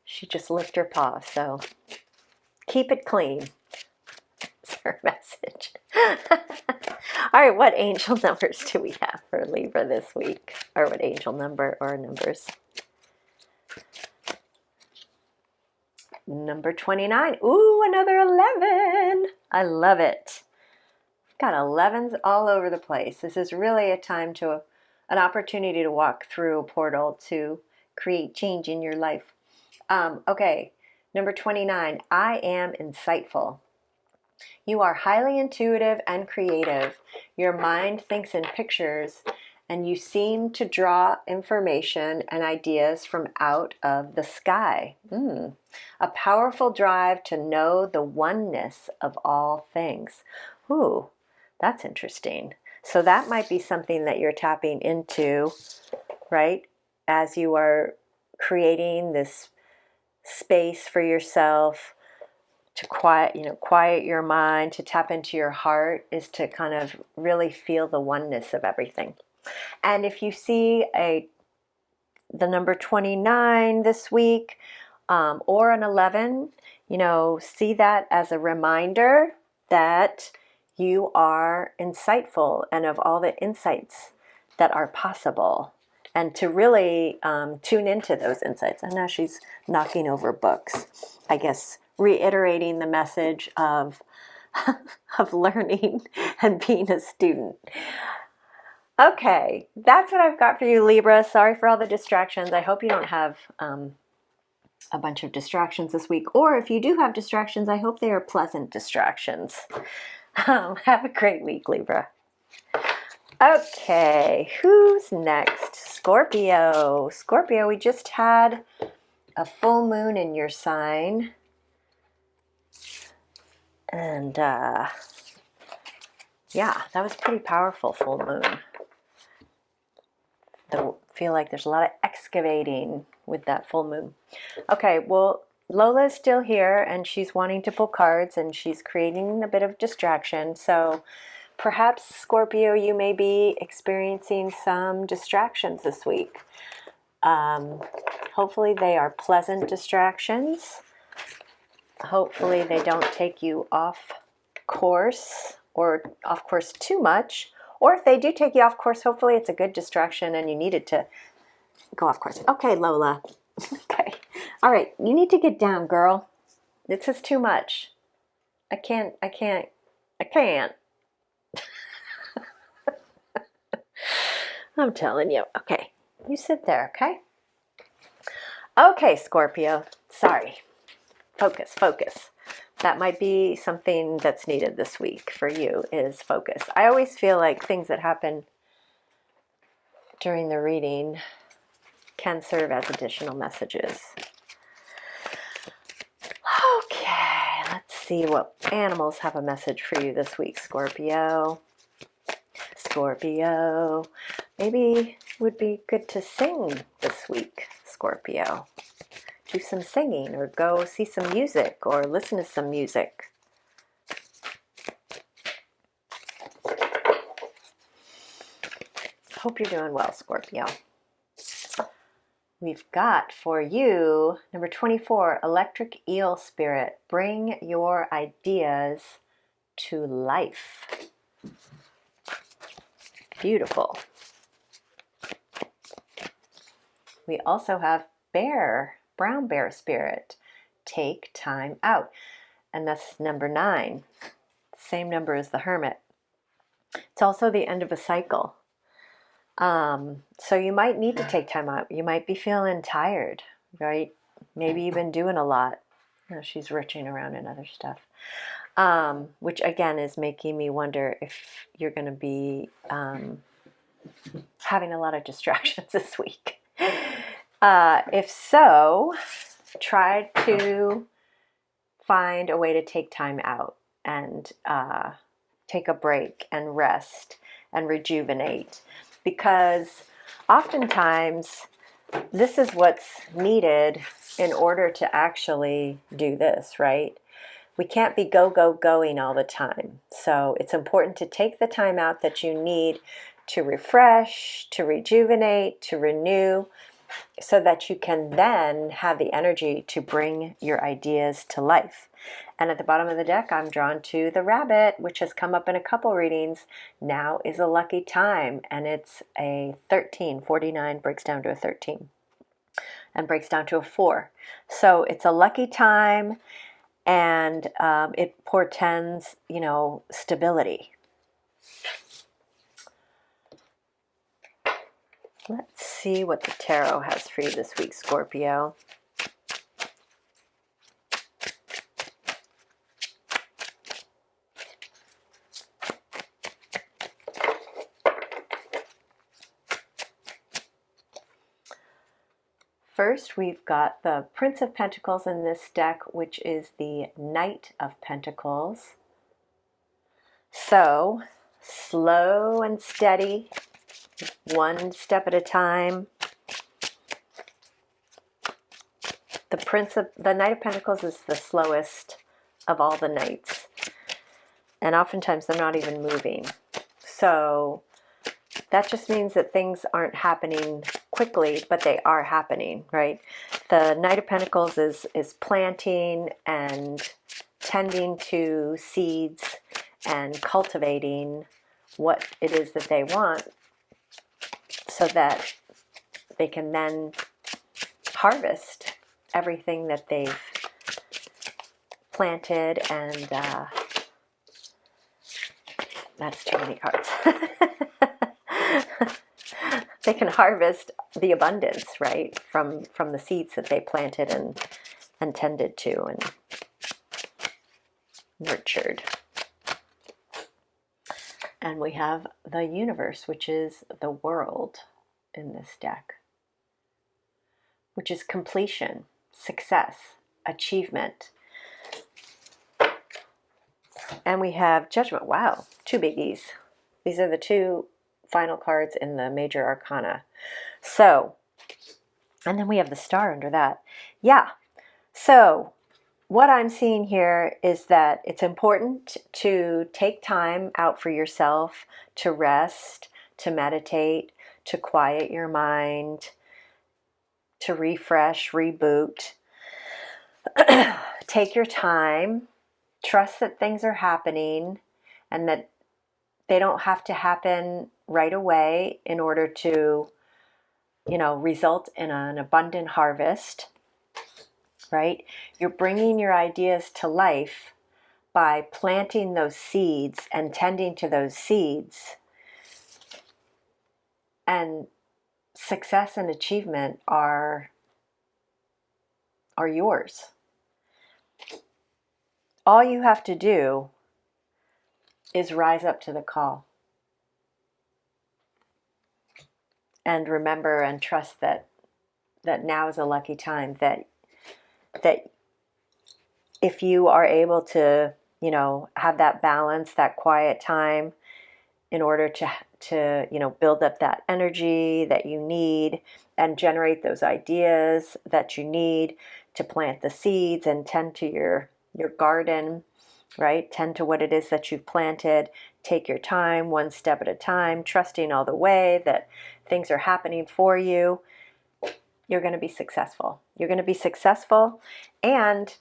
She just licked her paw, so keep it clean. That's her message. All right, what angel numbers do we have for Libra this week? Or what angel number or numbers? Number 29. Ooh, another 11. I love it. Got 11s all over the place. This is really a time to, an opportunity to walk through a portal to create change in your life. Okay, number 29. I am insightful. You are highly intuitive and creative. Your mind thinks in pictures, and you seem to draw information and ideas from out of the sky. A powerful drive to know the oneness of all things. Ooh, that's interesting. So that might be something that you're tapping into, right? As you are creating this space for yourself to quiet your mind, to tap into your heart, is to kind of really feel the oneness of everything. And if you see the number 29 this week, or an 11, you know, see that as a reminder that you are insightful and of all the insights that are possible, and to really tune into those insights. And now she's knocking over books, I guess, reiterating the message of of learning and being a student. Okay, that's what I've got for you, Libra. Sorry for all the distractions. I hope you don't have a bunch of distractions this week. Or if you do have distractions, I hope they are pleasant distractions. Have a great week, Libra. Okay, who's next? Scorpio. Scorpio, we just had a full moon in your sign. And yeah, that was pretty powerful, full moon. I feel like there's a lot of excavating with that full moon. Okay, well, Lola is still here and she's wanting to pull cards and she's creating a bit of distraction. So perhaps, Scorpio, you may be experiencing some distractions this week. Hopefully they are pleasant distractions. Hopefully they don't take you off course or off course too much. Or if they do take you off course, hopefully it's a good distraction and you needed to go off course. Okay, Lola. Okay. All right. You need to get down, girl. This is too much. I can't. I'm telling you. Okay. You sit there, okay? Okay, Scorpio. Sorry. Focus. That might be something that's needed this week for you, is focus. I always feel like things that happen during the reading can serve as additional messages. Okay, let's see what animals have a message for you this week, Scorpio. Scorpio, maybe it would be good to sing this week, Scorpio. Do some singing or go see some music or listen to some music. Hope you're doing well, Scorpio. We've got for you number 24, Electric Eel Spirit. Bring your ideas to life. Beautiful. We also have Brown Bear Spirit. Take time out. And that's number 9. Same number as the Hermit. It's also the end of a cycle. So you might need to take time out. You might be feeling tired, right? Maybe you've been doing a lot. Oh, she's reaching around in other stuff. Which again is making me wonder if you're going to be having a lot of distractions this week. If so, try to find a way to take time out and take a break and rest and rejuvenate. Because oftentimes this is what's needed in order to actually do this, right? We can't be going all the time. So it's important to take the time out that you need to refresh, to rejuvenate, to renew, so that you can then have the energy to bring your ideas to life. And at the bottom of the deck, I'm drawn to the rabbit, which has come up in a couple readings. Now is a lucky time, and it's a 13. 49 breaks down to a 13 and breaks down to a 4. So it's a lucky time, and it portends, stability. Let's see what the tarot has for you this week, Scorpio. First, we've got the Prince of Pentacles in this deck, which is the Knight of Pentacles. So, slow and steady, one step at a time. The Knight of Pentacles is the slowest of all the knights. And oftentimes they're not even moving. So that just means that things aren't happening quickly, but they are happening, right? The Knight of Pentacles is planting and tending to seeds and cultivating what it is that they want so that they can then harvest everything that they've planted. And that's too many cards. They can harvest the abundance, right, from the seeds that they planted and tended to and nurtured. And we have the universe, which is the world in this deck, which is completion. success, achievement. And we have Judgment. Wow, two biggies. These are the two final cards in the major arcana. So, and then we have the Star under that. Yeah. So what I'm seeing here is that it's important to take time out for yourself, to rest, to meditate, to quiet your mind, to refresh, reboot. Take your time. Trust that things are happening and that they don't have to happen right away in order to, result in an abundant harvest, right? You're bringing your ideas to life by planting those seeds and tending to those seeds. And success and achievement are yours. All you have to do is rise up to the call. And remember and trust that now is a lucky time, that if you are able to, have that balance, that quiet time in order to build up that energy that you need and generate those ideas that you need to plant the seeds and tend to your garden, right? Tend to what it is that you've planted. Take your time, one step at a time, trusting all the way that things are happening for you. You're going to be successful. You're going to be successful, and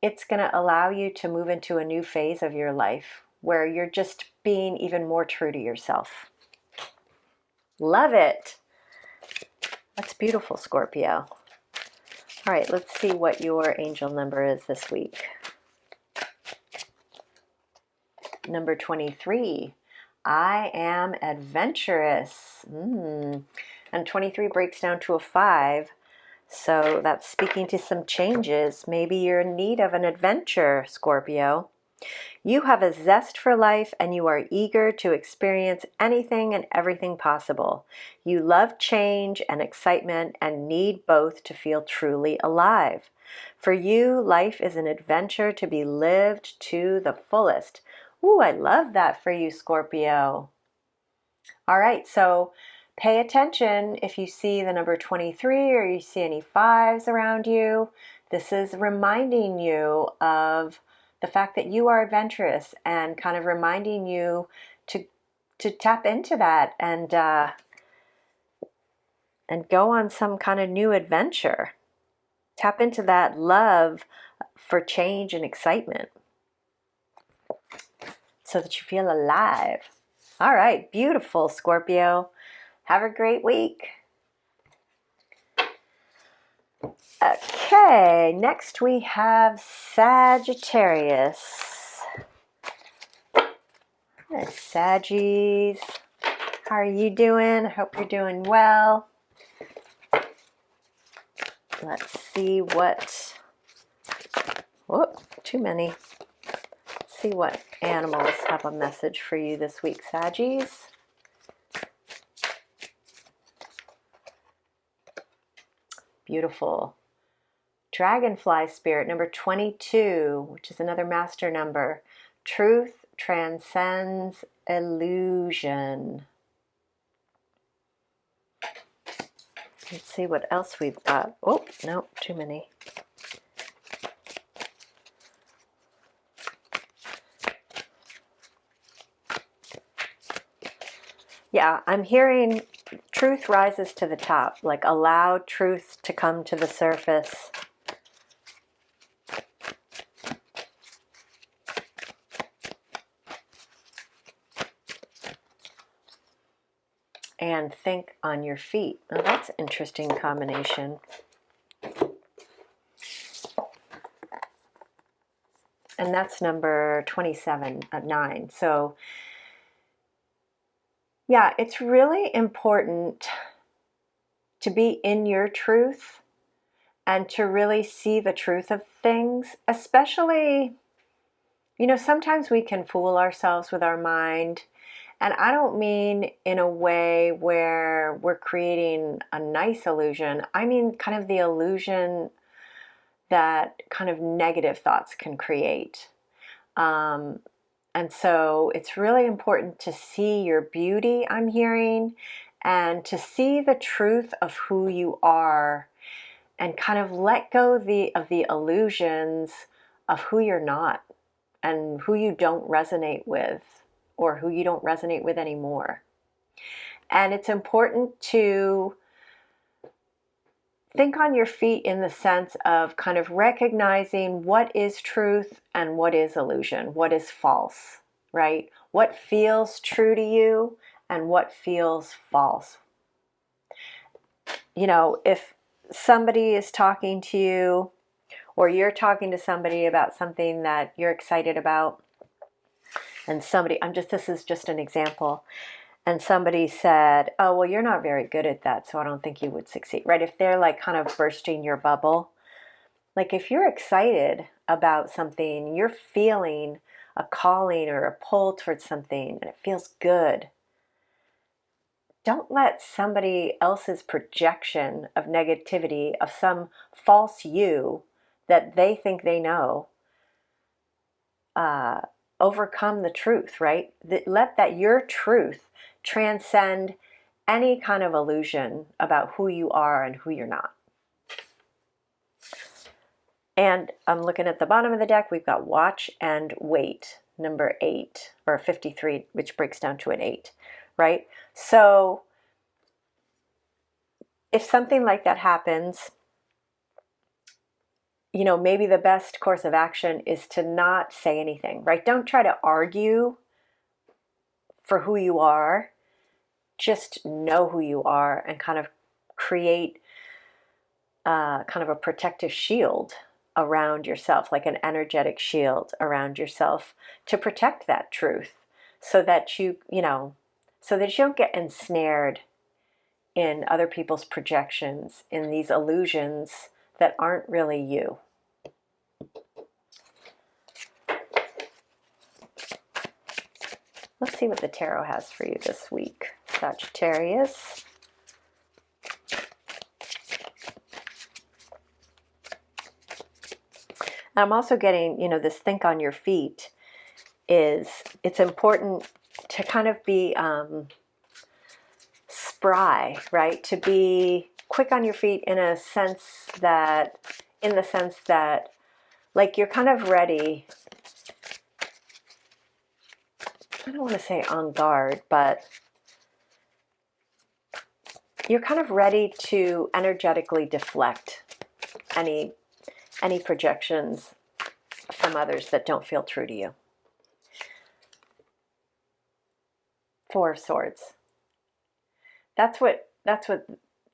it's going to allow you to move into a new phase of your life where you're just being even more true to yourself. Love it. That's beautiful, Scorpio. All right, let's see what your angel number is this week. Number 23. I am adventurous. And 23 breaks down to a 5. So that's speaking to some changes. Maybe you're in need of an adventure, Scorpio. You have a zest for life and you are eager to experience anything and everything possible. You love change and excitement and need both to feel truly alive. For you, life is an adventure to be lived to the fullest. Ooh, I love that for you, Scorpio. All right, so pay attention if you see the number 23 or you see any 5s around you. This is reminding you of the fact that you are adventurous and kind of reminding you to tap into that and go on some kind of new adventure. Tap into that love for change and excitement so that you feel alive. All right, beautiful, Scorpio. Have a great week. Okay, next we have Sagittarius. Hi, Saggies. How are you doing? I hope you're doing well. Let's see what... Whoop, too many. Let's see what animals have a message for you this week, Saggies. Beautiful. Dragonfly spirit, number 22, which is another master number. Truth transcends illusion. Let's see what else we've got. Oh, no, too many. Yeah, I'm hearing truth rises to the top, like allow truth to come to the surface. And think on your feet. Now that's an interesting combination. And that's number 27 at 9. So yeah, it's really important to be in your truth and to really see the truth of things, especially, sometimes we can fool ourselves with our mind. And I don't mean in a way where we're creating a nice illusion. I mean kind of the illusion that kind of negative thoughts can create. And so it's really important to see your beauty, I'm hearing, and to see the truth of who you are, and kind of let go of the illusions of who you're not and who you don't resonate with, or who you don't resonate with anymore. And it's important to think on your feet in the sense of kind of recognizing what is truth and what is illusion, what is false, right? What feels true to you and what feels false. You know, if somebody is talking to you, or you're talking to somebody about something that you're excited about, and somebody, this is just an example, and somebody said, oh, well, you're not very good at that, so I don't think you would succeed, right? If they're like kind of bursting your bubble, like if you're excited about something, you're feeling a calling or a pull towards something, and it feels good, don't let somebody else's projection of negativity, of some false you that they think they know, overcome the truth, right? Let that your truth transcend any kind of illusion about who you are and who you're not. And I'm looking at the bottom of the deck. We've got watch and wait, number 8, or 53, which breaks down to an 8, right? So if something like that happens, you know, maybe the best course of action is to not say anything, right? Don't try to argue for who you are. Just know who you are and kind of create kind of a protective shield around yourself, like an energetic shield around yourself, to protect that truth, so that you know, so that you don't get ensnared in other people's projections, in these illusions that aren't really you. Let's see what the tarot has for you this week, Sagittarius. And I'm also getting, you know, this think on your feet is, it's important to kind of be spry, right? To be quick on your feet in the sense that, like you're kind of ready. I don't want to say on guard, but you're kind of ready to energetically deflect any projections from others that don't feel true to you. 4 of Swords. That's what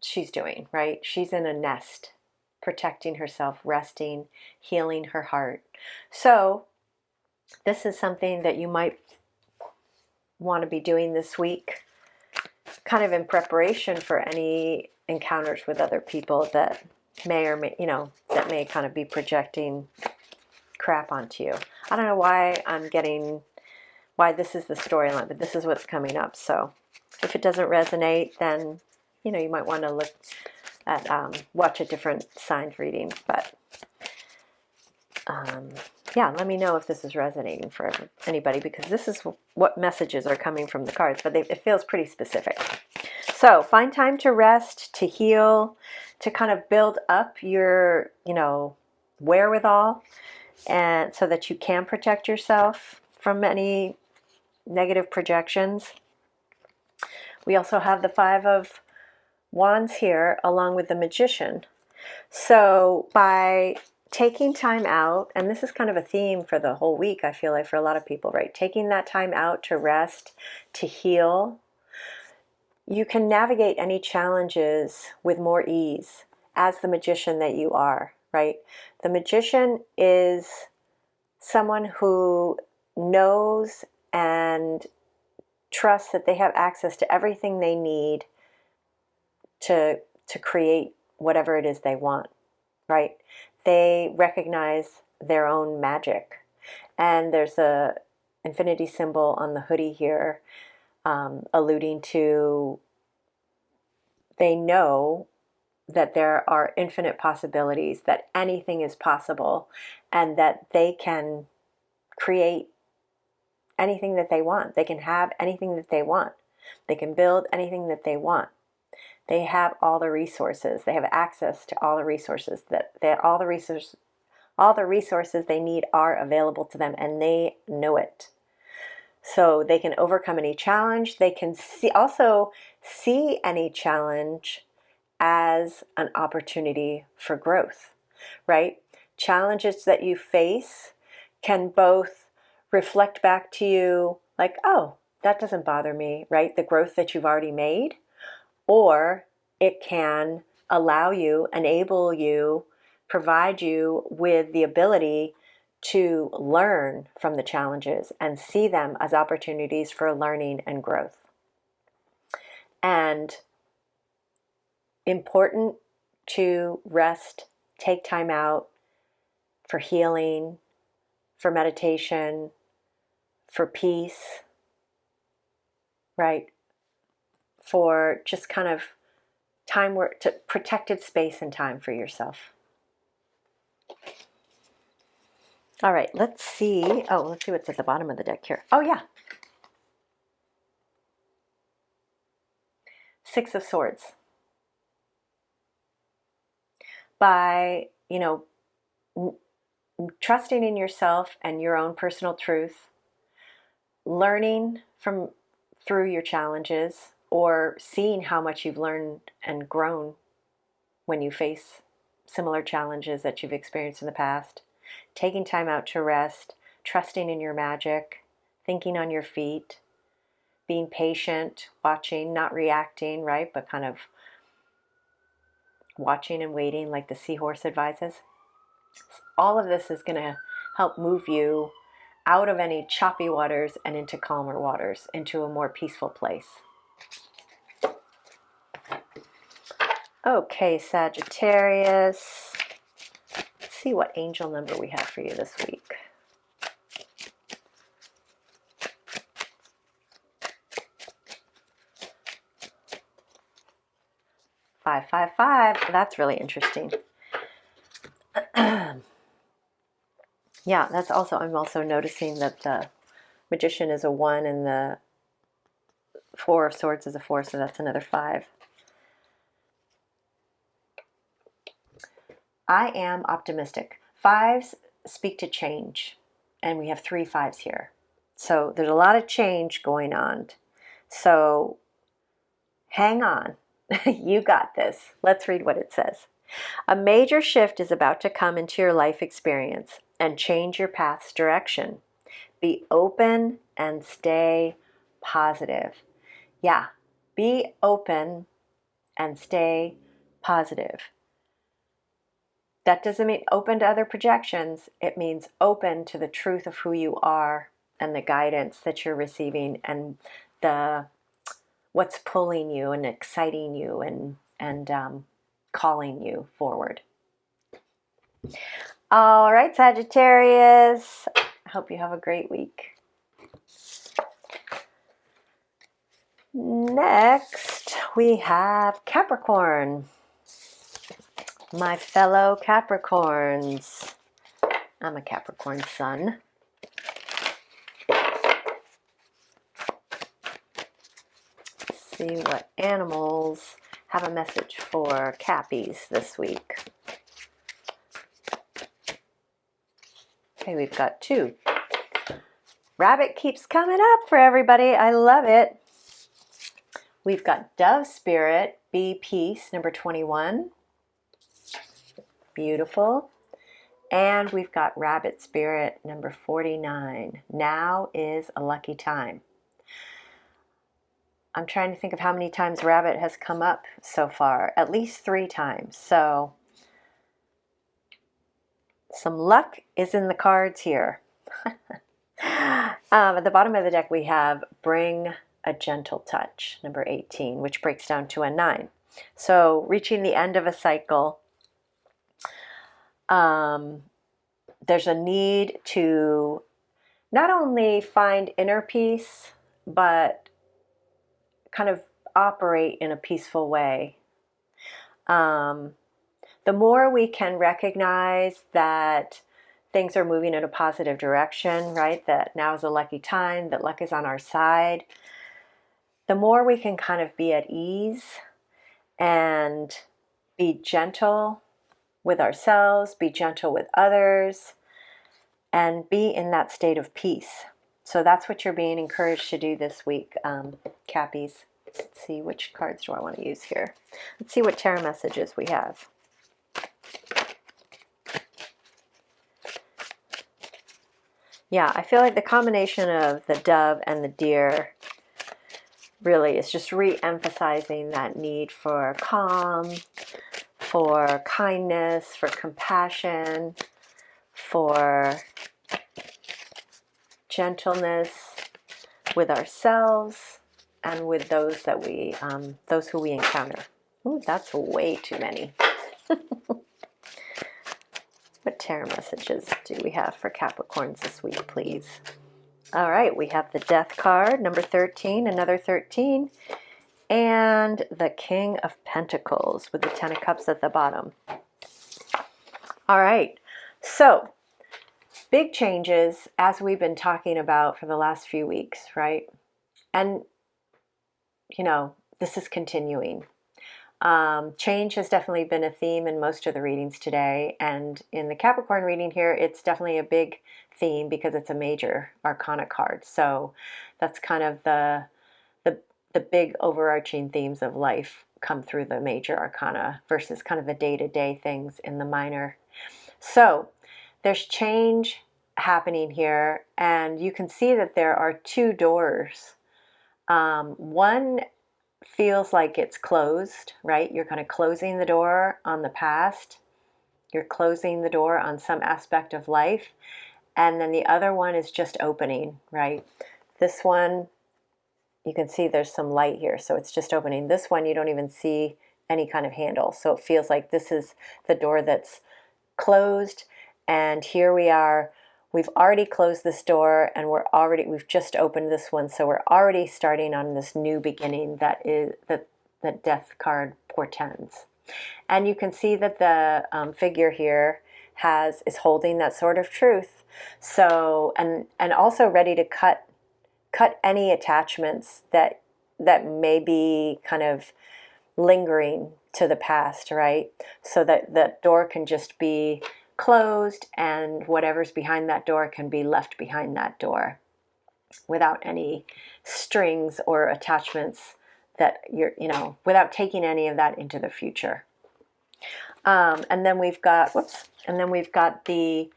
she's doing, right? She's in a nest, protecting herself, resting, healing her heart. So this is something that you might want to be doing this week, kind of in preparation for any encounters with other people that may or may, you know, that may kind of be projecting crap onto you. I don't know why I'm getting, why this is the storyline, but this is what's coming up. So if it doesn't resonate, then, you know, you might want to look at, watch a different signed reading. But yeah, let me know if this is resonating for anybody, because this is what messages are coming from the cards, but it feels pretty specific. So find time to rest, to heal, to kind of build up your, you know, wherewithal, and so that you can protect yourself from any negative projections. We also have the 5 of Wands here, along with the Magician. So by taking time out, and this is kind of a theme for the whole week, I feel like, for a lot of people, right? Taking that time out to rest, to heal, you can navigate any challenges with more ease as the magician that you are, right? The magician is someone who knows and trusts that they have access to everything they need to create whatever it is they want, right? They recognize their own magic. And there's a infinity symbol on the hoodie here, alluding to they know that there are infinite possibilities, that anything is possible, and that they can create anything that they want. They can have anything that they want. They can build anything that they want. They have all the resources. They have access to all the resources all the resources they need are available to them, and they know it. So they can overcome any challenge. They can also see any challenge as an opportunity for growth, right? Challenges that you face can both reflect back to you like, oh, that doesn't bother me, right? The growth that you've already made. Or it can allow you, enable you, provide you with the ability to learn from the challenges and see them as opportunities for learning and growth. And important to rest, take time out for healing, for meditation, for peace, right? For just kind of time to protected space and time for yourself. All right, let's see. Oh, let's see what's at the bottom of the deck here. Oh, yeah. Six of Swords. By, trusting in yourself and your own personal truth, learning through your challenges, or seeing how much you've learned and grown when you face similar challenges that you've experienced in the past, taking time out to rest, trusting in your magic, thinking on your feet, being patient, watching, not reacting, right? But kind of watching and waiting like the seahorse advises. All of this is going to help move you out of any choppy waters and into calmer waters, into a more peaceful place. Okay, Sagittarius. Let's see what angel number we have for you this week. 555. That's really interesting. Yeah, that's also, I'm also noticing that the Magician is a 1 and the Four of Swords is a 4, so that's another 5. I am optimistic. 5s speak to change, and we have 3 5s here. So there's a lot of change going on. So hang on. You got this. Let's read what it says. A major shift is about to come into your life experience and change your path's direction. Be open and stay positive. Yeah, be open and stay positive. That doesn't mean open to other projections. It means open to the truth of who you are and the guidance that you're receiving and what's pulling you and exciting you and calling you forward. All right, Sagittarius. I hope you have a great week. Next, we have Capricorn. My fellow Capricorns. I'm a Capricorn sun. Let's see what animals have a message for Cappies this week. Okay, we've got 2. Rabbit keeps coming up for everybody. I love it. We've got Dove Spirit, Be Peace, number 21. Beautiful. And we've got Rabbit Spirit, number 49. Now is a lucky time. I'm trying to think of how many times Rabbit has come up so far. At least 3 times. So some luck is in the cards here. At the bottom of the deck we have Bring a Gentle Touch, number 18, which breaks down to a 9. So reaching the end of a cycle, there's a need to not only find inner peace, but kind of operate in a peaceful way. The more we can recognize that things are moving in a positive direction, right? That now is a lucky time, that luck is on our side, the more we can kind of be at ease and be gentle with ourselves, be gentle with others, and be in that state of peace. So that's what you're being encouraged to do this week, Cappies. Let's see, which cards do I want to use here? Let's see what tarot messages we have. Yeah, I feel like the combination of the dove and the deer really is just re-emphasizing that need for calm, for kindness, for compassion, for gentleness with ourselves and with those that those who we encounter. Ooh, that's way too many. What tarot messages do we have for Capricorns this week, please? All right, we have the Death card, number 13, another 13, and the King of Pentacles with the Ten of Cups at the bottom. All right, so big changes as we've been talking about for the last few weeks, right? And, you know, this is continuing. Change has definitely been a theme in most of the readings today, and in the Capricorn reading here, it's definitely a big theme because it's a major arcana card. So that's kind of the big overarching themes of life come through the major arcana versus kind of the day-to-day things in the minor. So there's change happening here, and you can see that there are two doors. One feels like it's closed, right? You're kind of closing the door on the past. You're closing the door on some aspect of life. And then the other one is just opening, right? This one, you can see there's some light here, so it's just opening. This one, you don't even see any kind of handle. So it feels like this is the door that's closed. And here we are. We've already closed this door, and we've just opened this one, so we're already starting on this new beginning that the Death card portends. And you can see that the figure here is holding that sword of truth. So and also ready to cut any attachments that may be kind of lingering to the past, right? So that the door can just be closed, and whatever's behind that door can be left behind that door without any strings or attachments that without taking any of that into the future. And then we've got the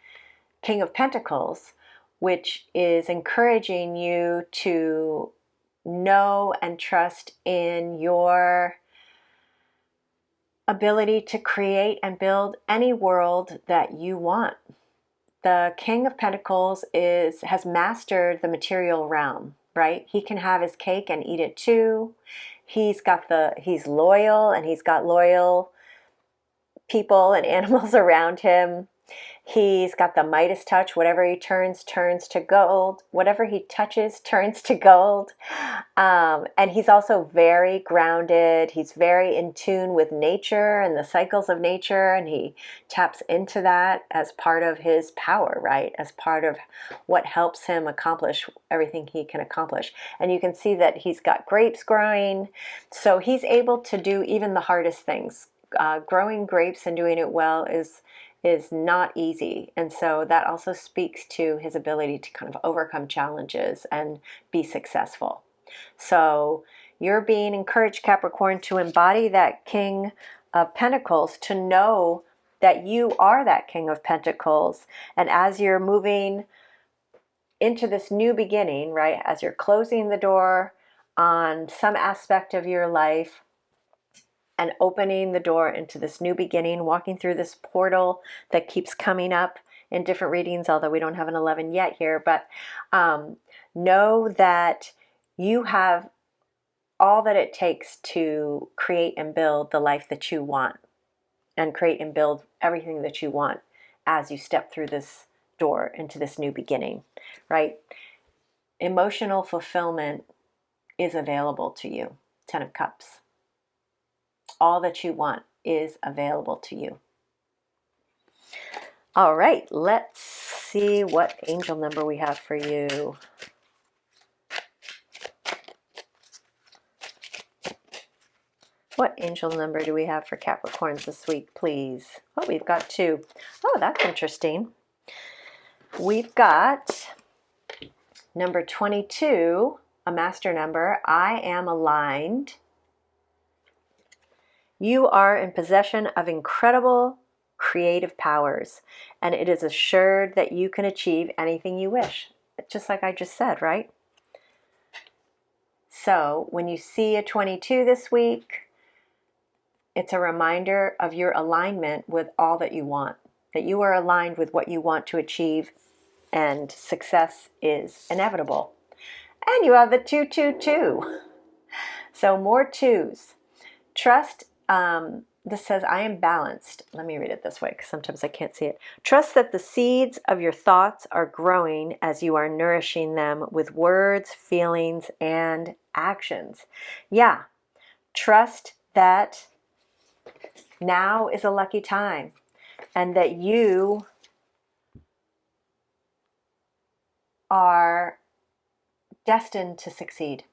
King of Pentacles, which is encouraging you to know and trust in your ability to create and build any world that you want. The King of Pentacles has mastered the material realm, right? He can have his cake and eat it too. He's loyal, and he's got loyal people and animals around him. He's got the Midas touch. Whatever he turns to gold. Whatever he touches turns to gold. And he's also very grounded. He's very in tune with nature and the cycles of nature, and he taps into that as part of his power, right? As part of what helps him accomplish everything he can accomplish. And you can see that he's got grapes growing, so he's able to do even the hardest things. Growing grapes and doing it well is not easy, and so that also speaks to his ability to kind of overcome challenges and be successful. So you're being encouraged, Capricorn, to embody that King of Pentacles, to know that you are that King of Pentacles. And as you're moving into this new beginning, right, as you're closing the door on some aspect of your life and opening the door into this new beginning, walking through this portal that keeps coming up in different readings, although we don't have an 11 yet here, but know that you have all that it takes to create and build the life that you want, and create and build everything that you want as you step through this door into this new beginning, right? Emotional fulfillment is available to you. Ten of Cups. All that you want is available to you. All right, let's see what angel number we have for you. What angel number do we have for Capricorns this week, please? Oh, we've got 2. Oh, that's interesting. We've got number 22, a master number. I am aligned. You are in possession of incredible creative powers, and it is assured that you can achieve anything you wish. Just like I just said, right? So when you see a 22 this week, it's a reminder of your alignment with all that you want, that you are aligned with what you want to achieve, and success is inevitable. And you have the 222. So more 2s. Trust, this says, I am balanced. Let me read it this way because sometimes I can't see it. Trust that the seeds of your thoughts are growing as you are nourishing them with words, feelings, and actions. Yeah, trust that now is a lucky time and that you are destined to succeed.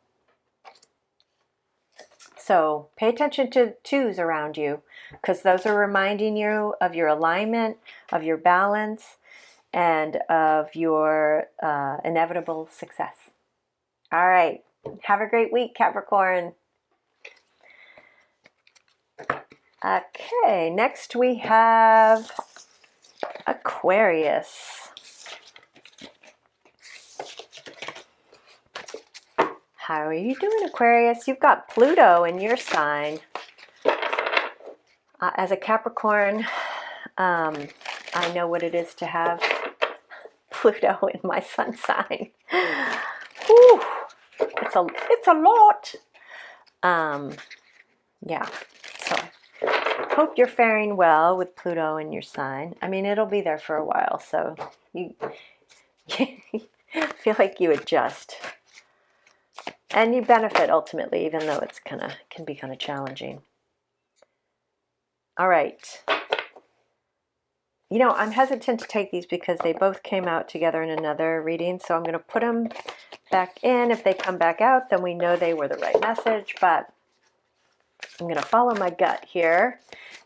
So pay attention to 2s around you, because those are reminding you of your alignment, of your balance, and of your inevitable success. All right. Have a great week, Capricorn. Okay, next we have Aquarius. How are you doing, Aquarius? You've got Pluto in your sign. As a Capricorn, I know what it is to have Pluto in my sun sign. Whew, it's a lot. Yeah, so hope you're faring well with Pluto in your sign. I mean, it'll be there for a while, so you feel like you adjust. And you benefit ultimately, even though it's can be kind of challenging. All right. You know, I'm hesitant to take these because they both came out together in another reading, so I'm going to put them back in. If they come back out, then we know they were the right message, but I'm going to follow my gut here.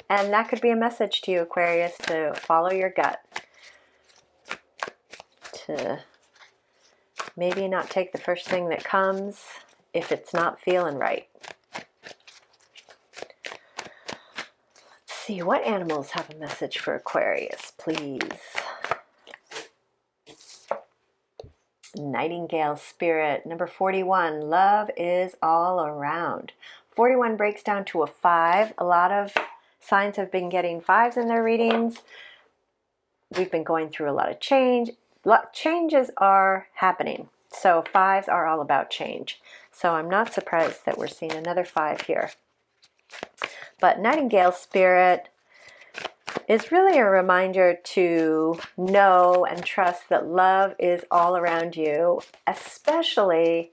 And that could be a message to you, Aquarius, to follow your gut. To maybe not take the first thing that comes if it's not feeling right. Let's see, what animals have a message for Aquarius, please? Nightingale spirit, number 41, love is all around. 41 breaks down to a 5. A lot of signs have been getting 5s in their readings. We've been going through a lot of change. Changes are happening. So 5s are all about change. So I'm not surprised that we're seeing another 5 here. But Nightingale spirit is really a reminder to know and trust that love is all around you, especially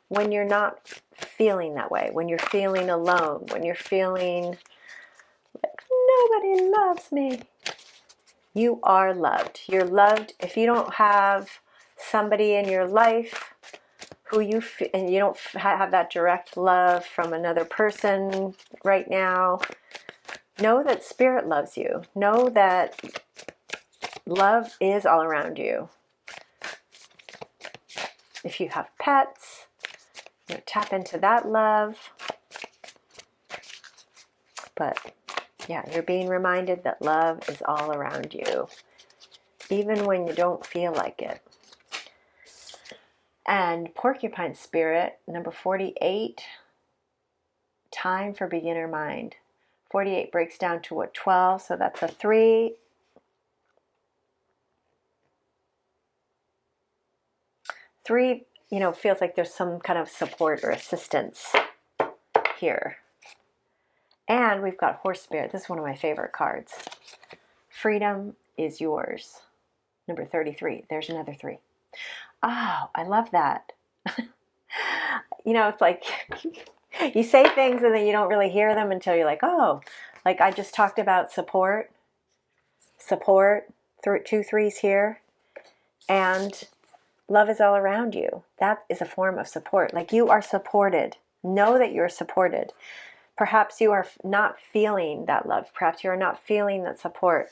when you're not feeling that way, when you're feeling alone, when you're feeling like nobody loves me. You are loved. You're loved. If you don't have somebody in your life who and you don't have that direct love from another person right now, know that Spirit loves you. Know that love is all around you. If you have pets, tap into that love. But yeah, you're being reminded that love is all around you, even when you don't feel like it. And Porcupine spirit, number 48, time for beginner mind. 48 breaks down to a 12, so that's a 3. Three, feels like there's some kind of support or assistance here. And we've got Horse Spirit. This is one of my favorite cards. Freedom is yours. Number 33. There's another 3. Oh, I love that. It's like you say things and then you don't really hear them until you're like, oh, Like I just talked about support, through 2 3s here, and love is all around you. That is a form of support. Like you are supported. Know that you're supported. Perhaps you are not feeling that love. Perhaps you are not feeling that support.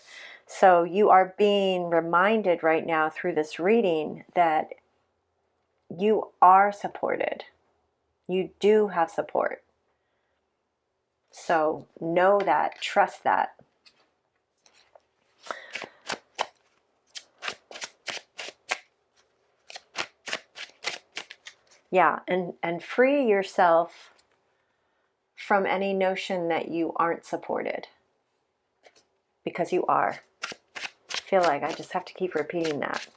So you are being reminded right now through this reading that you are supported. You do have support. So know that, trust that. Yeah, and free yourself from any notion that you aren't supported. Because you are. I feel like I just have to keep repeating that.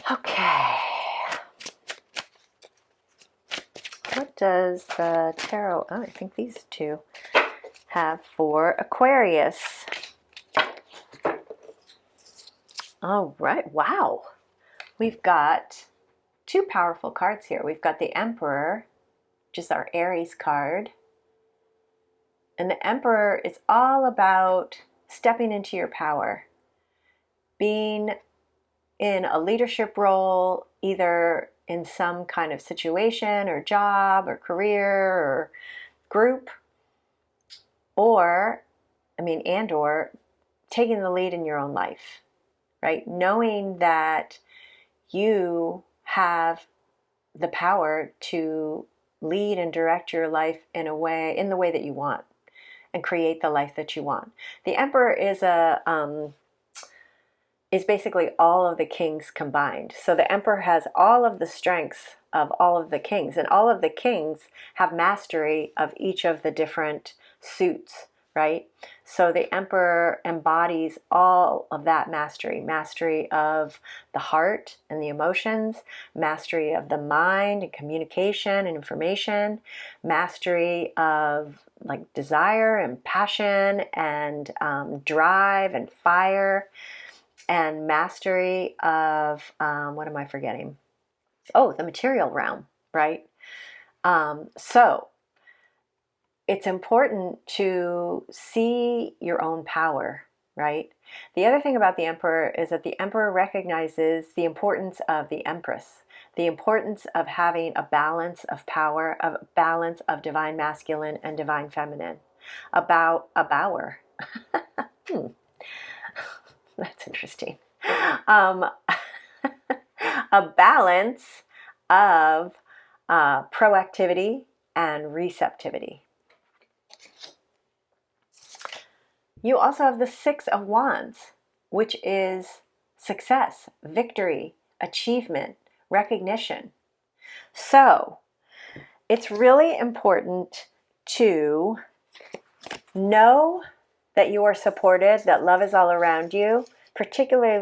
Okay. What does the tarot, I think these two have for Aquarius? All right, wow. We've got 2 powerful cards here. We've got the Emperor, which is our Aries card. And the Emperor is all about stepping into your power, being in a leadership role, either in some kind of situation or job or career or group, or taking the lead in your own life, right? Knowing that you have the power to lead and direct your life in the way that you want, and create the life that you want. The Emperor is basically all of the kings combined. So the Emperor has all of the strengths of all of the kings, and all of the kings have mastery of each of the different suits, right? So the Emperor embodies all of that mastery of the heart and the emotions, mastery of the mind and communication and information, mastery of like desire and passion and drive and fire, and mastery of, what am I forgetting? Oh, the material realm, right? So it's important to see your own power, right? The other thing about the Emperor is that the Emperor recognizes the importance of the Empress, the importance of having a balance of power, a balance of divine masculine and divine feminine, about a bower. That's interesting. A balance of proactivity and receptivity. You also have the 6 of Wands, which is success, victory, achievement, recognition. So it's really important to know that you are supported, that love is all around you, particularly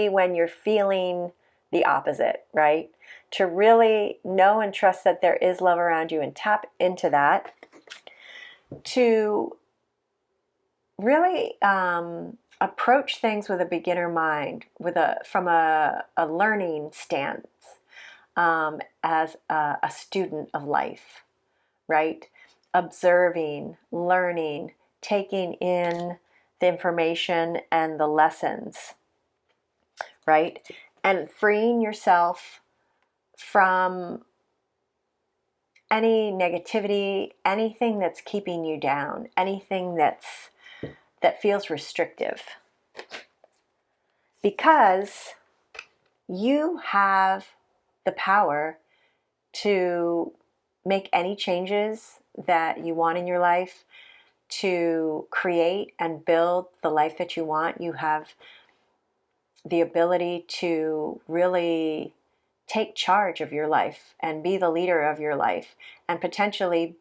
when you're feeling the opposite, right? To really know and trust that there is love around you and tap into that. To really approach things with a beginner mind, from a learning stance, as a student of life, right? Observing, learning, taking in the information and the lessons, right? And freeing yourself from any negativity, anything that's keeping you down, anything that feels restrictive. Because you have the power to make any changes that you want in your life, to create and build the life that you want. You have the ability to really take charge of your life and be the leader of your life, and potentially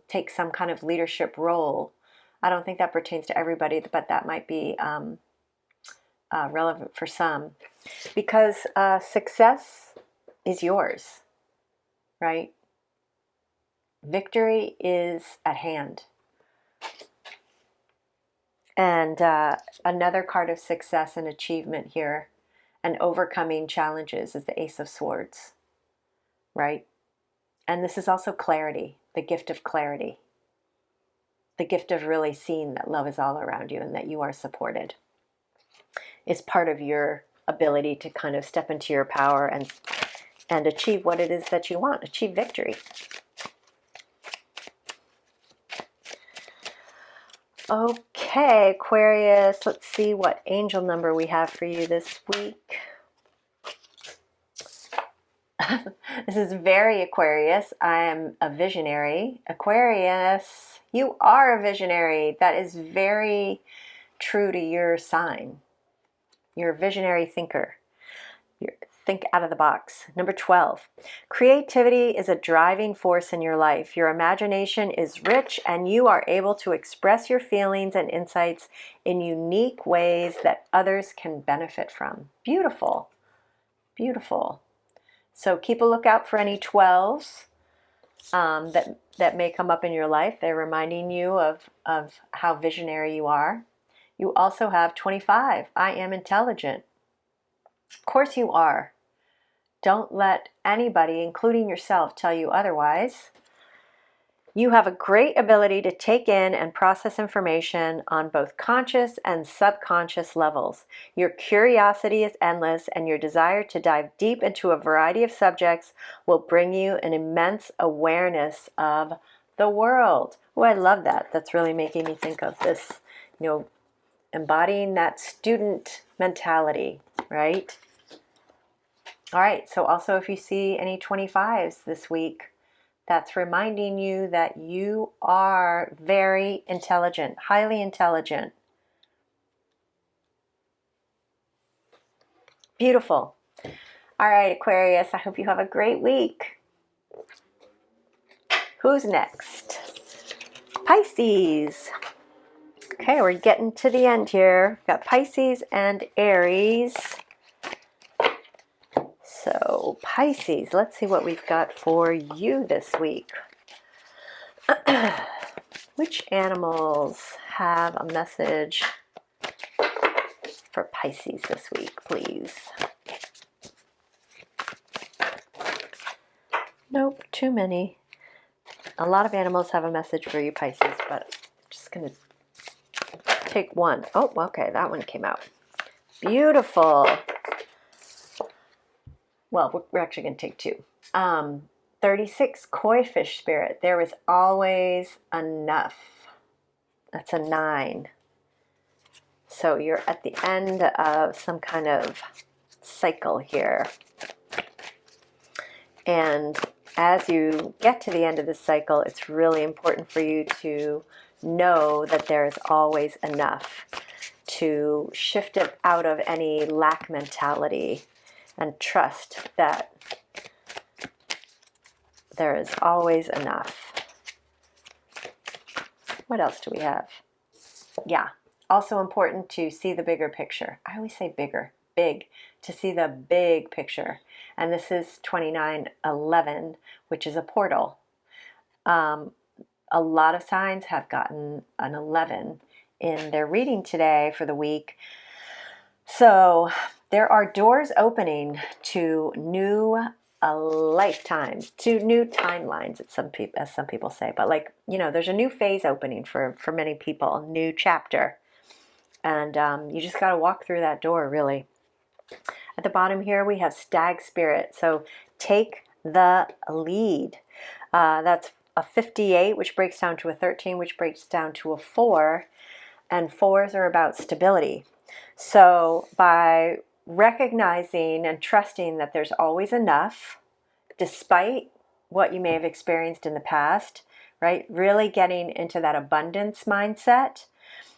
take some kind of leadership role. I don't think that pertains to everybody, but that might be relevant for some, because success is yours, right? Victory is at hand. And another card of success and achievement here, and overcoming challenges, is the Ace of Swords. right? And this is also clarity, the gift of clarity, the gift of really seeing that love is all around you and that you are supported. It's part of your ability to kind of step into your power and achieve what it is that you want, achieve victory. Okay, Aquarius, let's see what angel number we have for you this week. This is very Aquarius. I am a visionary. Aquarius, you are a visionary. That is very true to your sign. You're a visionary thinker. Think out of the box. Number 12, creativity is a driving force in your life. Your imagination is rich and you are able to express your feelings and insights in unique ways that others can benefit from. Beautiful, beautiful. So keep a lookout for any 12s that may come up in your life. They're reminding you of how visionary you are. You also have 25. I am intelligent. Of course you are. Don't let anybody, including yourself, tell you otherwise. You have a great ability to take in and process information on both conscious and subconscious levels. Your curiosity is endless, and your desire to dive deep into a variety of subjects will bring you an immense awareness of the world. Oh, I love that. That's really making me think of this, embodying that student mentality, right? All right, so also if you see any 25s this week, that's reminding you that you are very intelligent, highly intelligent. Beautiful. All right, Aquarius, I hope you have a great week. Who's next? Pisces. Okay, we're getting to the end here. We've got Pisces and Aries. So Pisces, let's see what we've got for you this week. Which animals have a message for Pisces this week, please? Nope, too many. A lot of animals have a message for you, Pisces, but I'm just going to take one. Oh, okay, that one came out. Beautiful. Well, we're actually going to take two. 36, koi fish spirit. There is always enough. That's a 9. So you're at the end of some kind of cycle here. And as you get to the end of this cycle, it's really important for you to know that there is always enough, to shift it out of any lack mentality and trust that there is always enough. What else do we have? Yeah, also important to see the bigger picture. I always say big, to see the big picture. And this is 2911, which is a portal. A lot of signs have gotten an 11 in their reading today for the week. So there are doors opening to new lifetimes, to new timelines, as some people say. But there's a new phase opening for many people, a new chapter. And you just got to walk through that door, really. At the bottom here, we have stag spirit. So take the lead. That's a 58, which breaks down to a 13, which breaks down to a 4. And 4s are about stability. So by recognizing and trusting that there's always enough, despite what you may have experienced in the past, right? Really getting into that abundance mindset,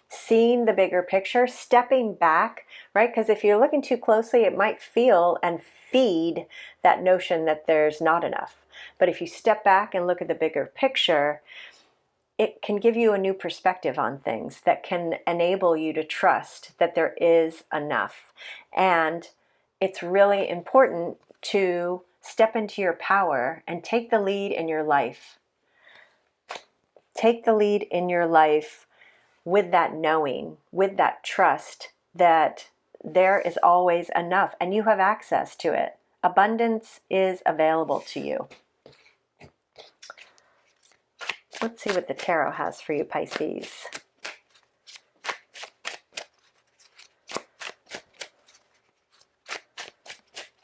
seeing the bigger picture, stepping back, right? Because if you're looking too closely, it might feel and feed that notion that there's not enough. But if you step back and look at the bigger picture, it can give you a new perspective on things that can enable you to trust that there is enough. And it's really important to step into your power and take the lead in your life. Take the lead in your life with that knowing, with that trust that there is always enough and you have access to it. Abundance is available to you. Let's see what the tarot has for you, Pisces.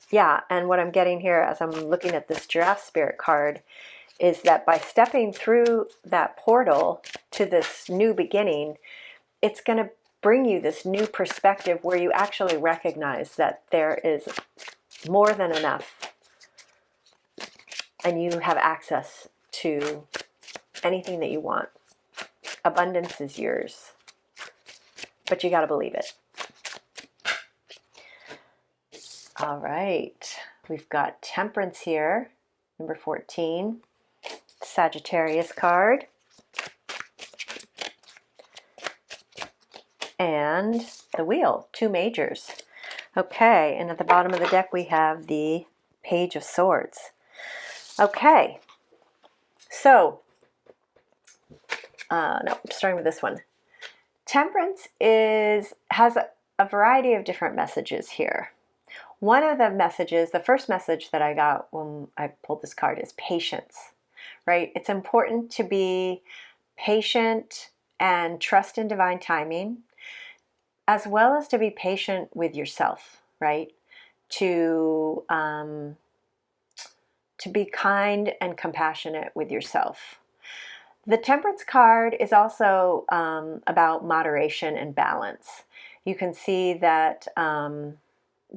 Yeah, and what I'm getting here as I'm looking at this Giraffe Spirit card is that by stepping through that portal to this new beginning, it's going to bring you this new perspective where you actually recognize that there is more than enough and you have access to anything that you want. Abundance is yours, but you got to believe it. All right, we've got Temperance here, number 14, Sagittarius card, and the Wheel, 2 majors. Okay, and at the bottom of the deck we have the Page of Swords. Okay, so, no, starting with this one. Temperance has a variety of different messages here. One of the messages, the first message that I got when I pulled this card is patience, right? It's important to be patient and trust in divine timing, as well as to be patient with yourself, right? To be kind and compassionate with yourself. The Temperance card is also about moderation and balance. You can see that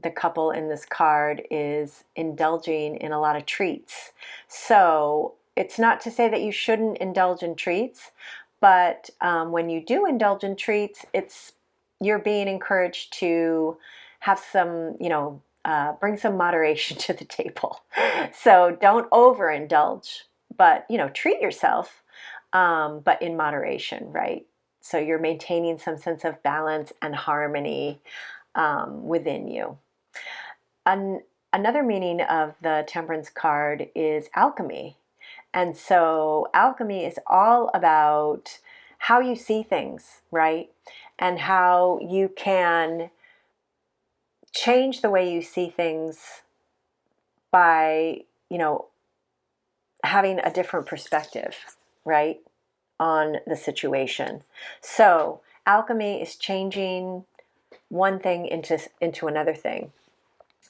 the couple in this card is indulging in a lot of treats. So it's not to say that you shouldn't indulge in treats, but when you do indulge in treats, you're being encouraged to have some, bring some moderation to the table. So don't overindulge, but, treat yourself, but in moderation, right? So you're maintaining some sense of balance and harmony within you. Another meaning of the Temperance card is alchemy. And so alchemy is all about how you see things, right? And how you can change the way you see things by, having a different perspective, right, on the situation. So alchemy is changing one thing into another thing.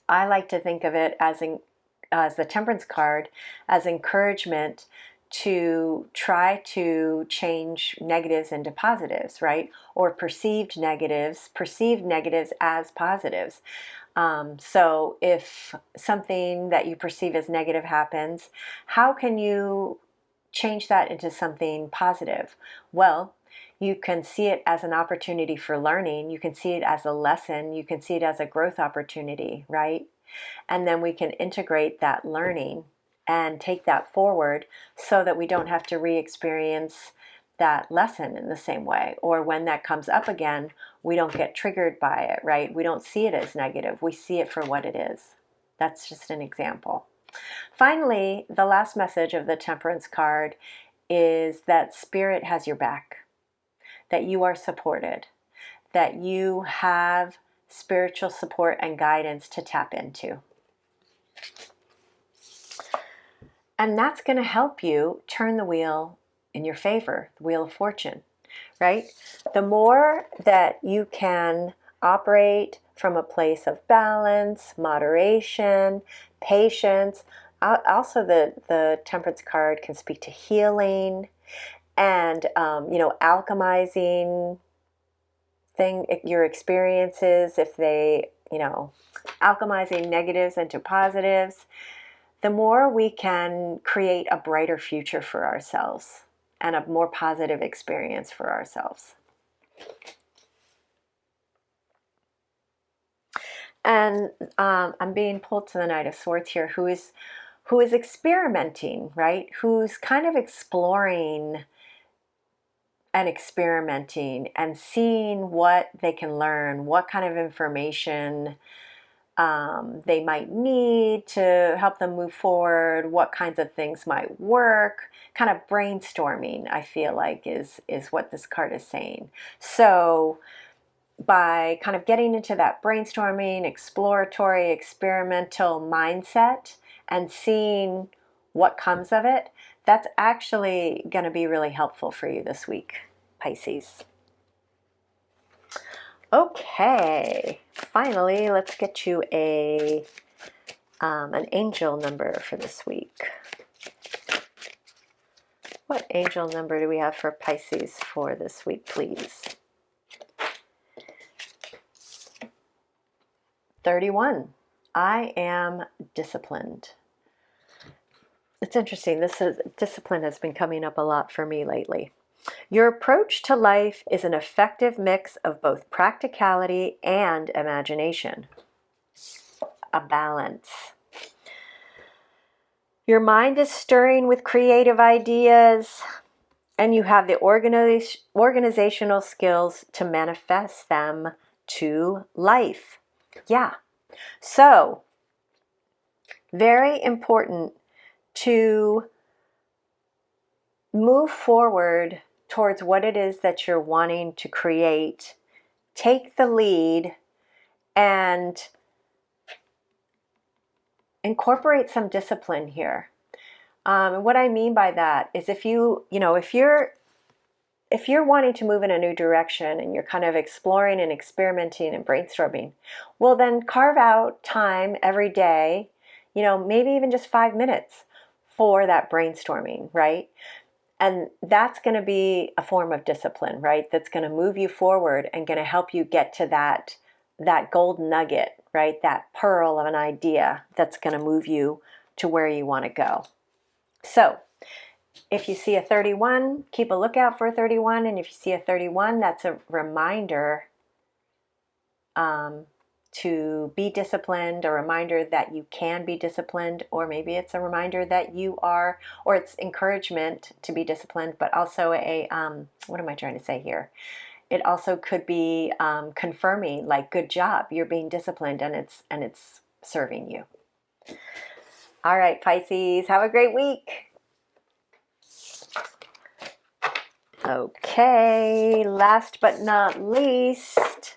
I like to think of it as the Temperance card as encouragement to try to change negatives into positives, right? Or perceived negatives as positives. So if something that you perceive as negative happens, how can you change that into something positive? Well, you can see it as an opportunity for learning. You can see it as a lesson. You can see it as a growth opportunity, right? And then we can integrate that learning and take that forward so that we don't have to re-experience that lesson in the same way. Or when that comes up again, we don't get triggered by it, right? We don't see it as negative. We see it for what it is. That's just an example. Finally, the last message of the Temperance card is that Spirit has your back, that you are supported, that you have spiritual support and guidance to tap into. And that's going to help you turn the wheel in your favor, the wheel of fortune, right? The more that you can operate from a place of balance, moderation, patience. Also, the Temperance card can speak to healing and, alchemizing your experiences, if they, alchemizing negatives into positives. The more we can create a brighter future for ourselves and a more positive experience for ourselves. And I'm being pulled to the Knight of Swords here, who is experimenting, right? Who's kind of exploring and experimenting and seeing what they can learn, what kind of information they might need to help them move forward, what kinds of things might work. Kind of brainstorming, I feel like, is what this card is saying. So by kind of getting into that brainstorming, exploratory, experimental mindset and seeing what comes of it, that's actually going to be really helpful for you this week, Pisces. Okay, finally, let's get you an angel number for this week. What angel number do we have for Pisces for this week, please? 31. I am disciplined. It's interesting. Discipline has been coming up a lot for me lately. Your approach to life is an effective mix of both practicality and imagination. A balance. Your mind is stirring with creative ideas, and you have the organizational skills to manifest them to life. Yeah. So, very important to move forward towards what it is that you're wanting to create. Take the lead and incorporate some discipline here. And what I mean by that is if you're wanting to move in a new direction and you're kind of exploring and experimenting and brainstorming, well, then carve out time every day, maybe even just 5 minutes for that brainstorming, right? And that's going to be a form of discipline, right? That's going to move you forward and going to help you get to that gold nugget, right? That pearl of an idea that's going to move you to where you want to go. So, if you see a 31, keep a lookout for a 31. And if you see a 31, that's a reminder to be disciplined, a reminder that you can be disciplined, or maybe it's a reminder that you are, or it's encouragement to be disciplined, but also what am I trying to say here? It also could be confirming, like, good job, you're being disciplined and it's serving you. All right, Pisces, have a great week. Okay, last but not least,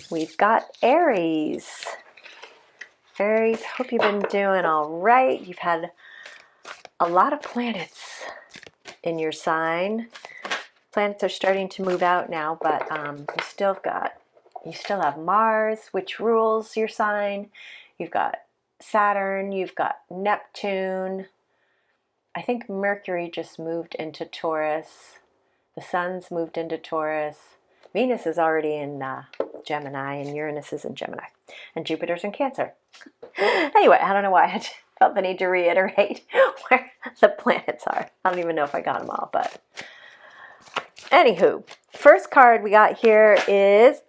we've got Aries. Aries, hope you've been doing all right. You've had a lot of planets in your sign. Planets are starting to move out now, but you still have Mars, which rules your sign. You've got Saturn, you've got Neptune. I think Mercury just moved into Taurus. The Sun's moved into Taurus. Venus is already in Gemini, and Uranus is in Gemini. And Jupiter's in Cancer. Anyway, I don't know why I felt the need to reiterate where the planets are. I don't even know if I got them all, but anywho, first card we got here is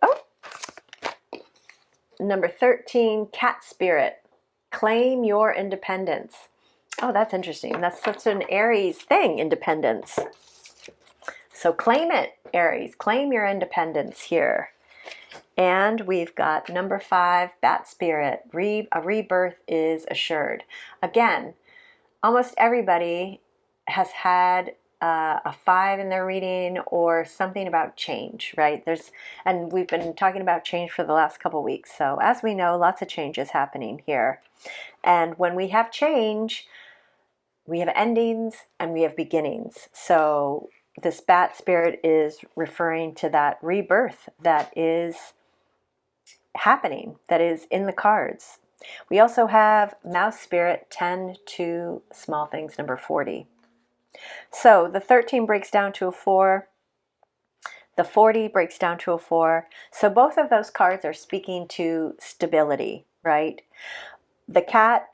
number 13, Cat Spirit. Claim your independence. Oh, that's interesting. That's such an Aries thing, independence. So claim it, Aries. Claim your independence here. And we've got number 5, Bat Spirit. A rebirth is assured. Again, almost everybody has had a 5 in their reading or something about change, right? And we've been talking about change for the last couple weeks. So as we know, lots of change is happening here. And when we have change, we have endings and we have beginnings. So this Bat Spirit is referring to that rebirth that is happening, that is in the cards. We also have Mouse Spirit, 10 to small things, number 40. So the 13 breaks down to a 4. The 40 breaks down to a 4. So both of those cards are speaking to stability, right? The cat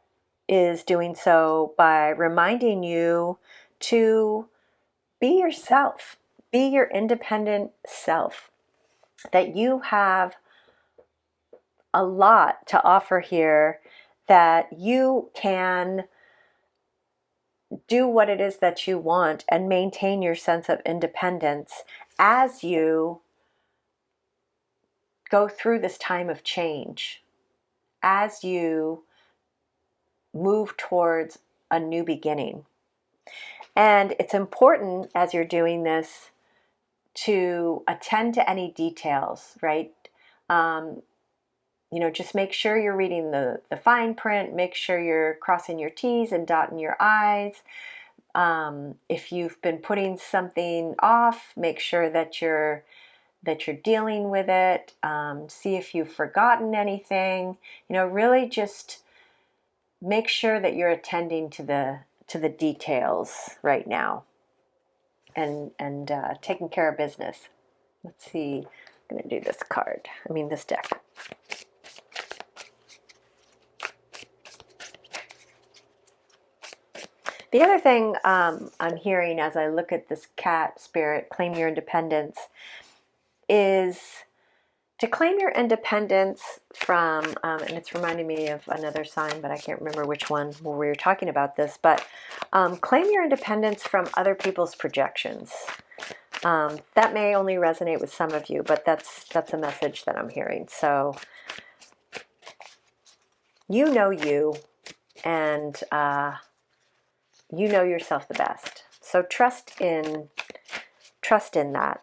is doing so by reminding you to be yourself, be your independent self, that you have a lot to offer here, that you can do what it is that you want and maintain your sense of independence as you go through this time of change, as you move towards a new beginning. And it's important as you're doing this to attend to any details, right? You know, just make sure you're reading the fine print, make sure you're crossing your T's and dotting your I's. If you've been putting something off, make sure that you're dealing with it. See if you've forgotten anything. You know, really just make sure that you're attending to the details right now, and taking care of business. Let's see. I'm going to do this card. I mean, this deck. The other thing I'm hearing as I look at this cat spirit, claim your independence, is to claim your independence from, and it's reminding me of another sign, but I can't remember which one where we were talking about this, but claim your independence from other people's projections. That may only resonate with some of you, but that's a message that I'm hearing. So you know you, and you know yourself the best. So trust in that.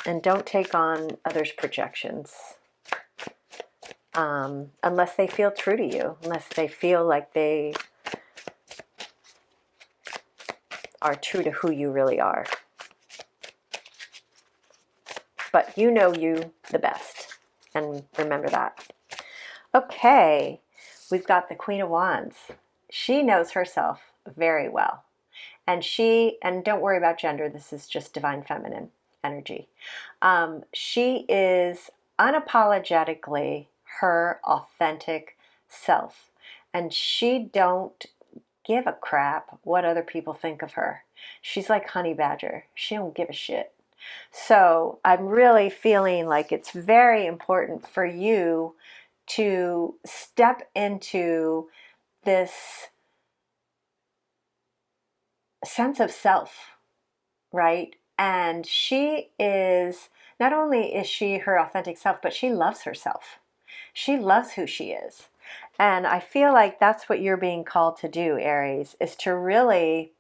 And don't take on others' projections unless they feel true to you, unless they feel like they are true to who you really are. But you know you the best, and remember that. Okay, we've got the Queen of Wands. She knows herself very well. And don't worry about gender, this is just divine feminine energy. She is unapologetically her authentic self. And she don't give a crap what other people think of her. She's like Honey Badger. She don't give a shit. So I'm really feeling like it's very important for you to step into this sense of self, right? And she is, not only is she her authentic self, but she loves herself. She loves who she is. And I feel like that's what you're being called to do, Aries, is to really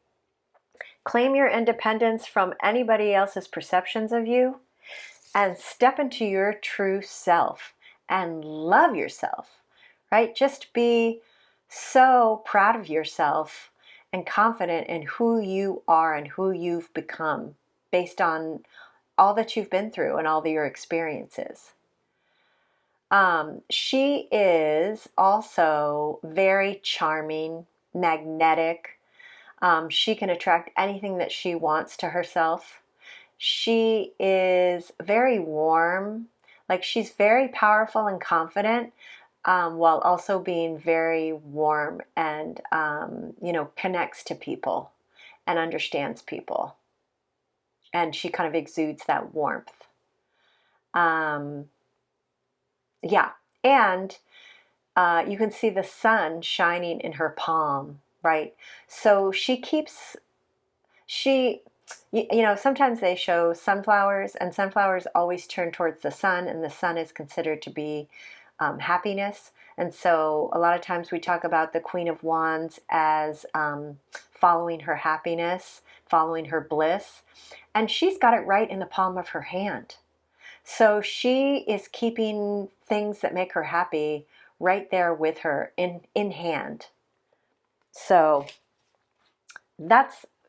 claim your independence from anybody else's perceptions of you and step into your true self and love yourself, right? Just be so proud of yourself and confident in who you are and who you've become based on all that you've been through and all your experiences. She is also very charming, magnetic. She can attract anything that she wants to herself. She is very warm, like she's very powerful and confident, while also being very warm and, connects to people and understands people. And she kind of exudes that warmth. Yeah, and you can see the sun shining in her palm, right? So sometimes they show sunflowers, and sunflowers always turn towards the sun, and the sun is considered to be happiness. And so a lot of times we talk about the Queen of Wands as following her happiness, following her bliss, and she's got it right in the palm of her hand. So she is keeping things that make her happy right there with her in hand. So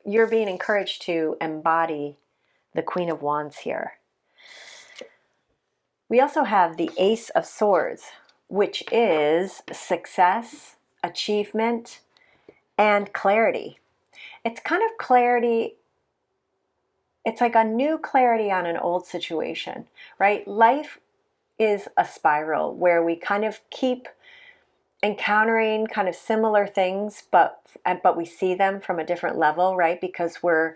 you're being encouraged to embody the Queen of Wands here. We also have the Ace of Swords, which is success, achievement, and clarity. It's kind of clarity. It's like a new clarity on an old situation, right? Life is a spiral where we kind of keep encountering kind of similar things, but we see them from a different level, right? Because we're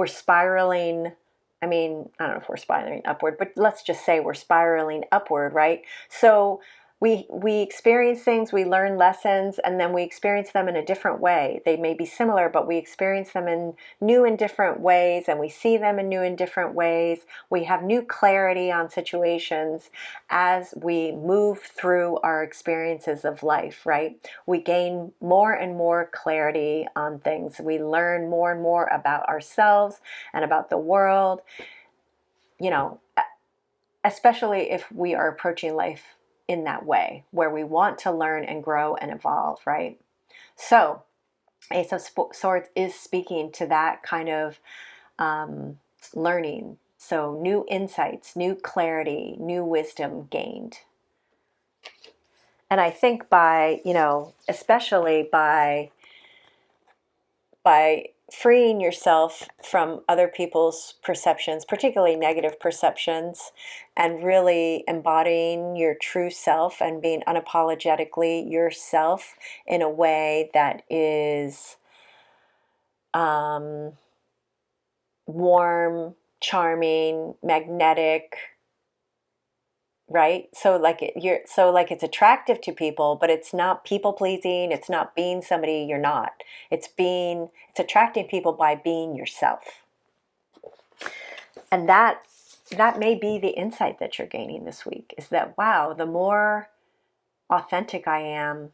spiraling. I mean, I don't know if we're spiraling upward, but let's just say we're spiraling upward, right? So we experience things, we learn lessons, and then we experience them in a different way. They may be similar, but we experience them in new and different ways, and we see them in new and different ways. We have new clarity on situations as we move through our experiences of life, right? We gain more and more clarity on things. We learn more and more about ourselves and about the world. You know, especially if we are approaching life in that way, where we want to learn and grow and evolve, right? So Ace of Swords is speaking to that kind of learning. So new insights, new clarity, new wisdom gained. And I think by, especially by freeing yourself from other people's perceptions, particularly negative perceptions, and really embodying your true self and being unapologetically yourself in a way that is warm, charming, magnetic, right? So like it's attractive to people, but it's not people pleasing, it's not being somebody you're not. It's attracting people by being yourself. And that may be the insight that you're gaining this week, is that, wow, the more authentic I am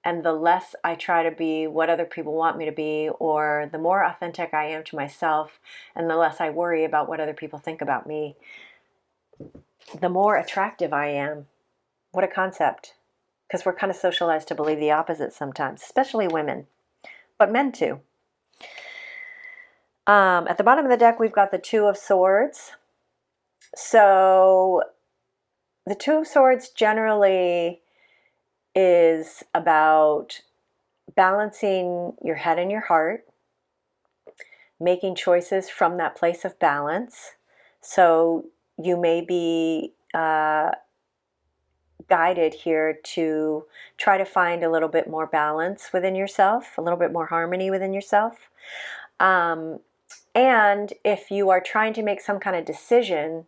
and the less I try to be what other people want me to be, or the more authentic I am to myself and the less I worry about what other people think about me, the more attractive I am. What a concept. Because we're kind of socialized to believe the opposite sometimes, especially women, but men too. At the bottom of the deck, we've got the Two of Swords. So the Two of Swords generally is about balancing your head and your heart, making choices from that place of balance. So you may be guided here to try to find a little bit more balance within yourself, a little bit more harmony within yourself. And if you are trying to make some kind of decision,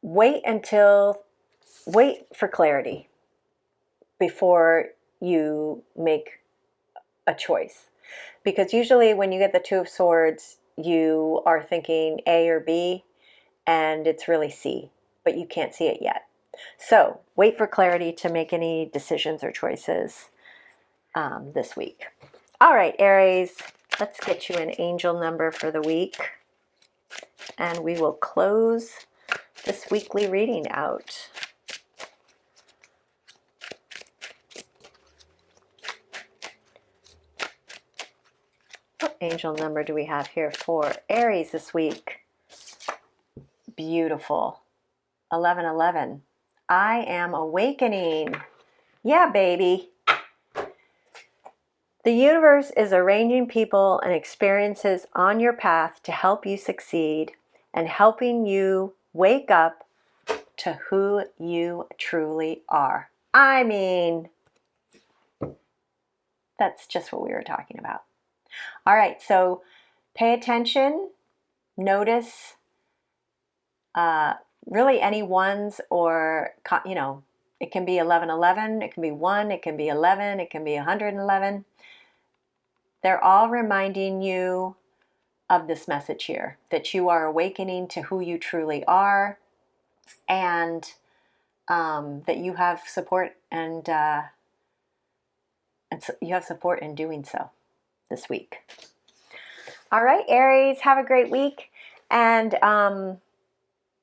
wait for clarity before you make a choice. Because usually when you get the Two of Swords, you are thinking A or B, and it's really C, but you can't see it yet. So wait for clarity to make any decisions or choices this week. All right, Aries, let's get you an angel number for the week, and we will close this weekly reading out. What angel number do we have here for Aries this week? Beautiful. 1111. I am awakening. Yeah, baby. The universe is arranging people and experiences on your path to help you succeed and helping you wake up to who you truly are. I mean, that's just what we were talking about. All right, so pay attention, notice really any ones, or, it can be 1111, it can be 1, it can be 11, it can be 111. They're all reminding you of this message here, that you are awakening to who you truly are, and that you have support, and so you have support in doing so this week. All right, Aries, have a great week, and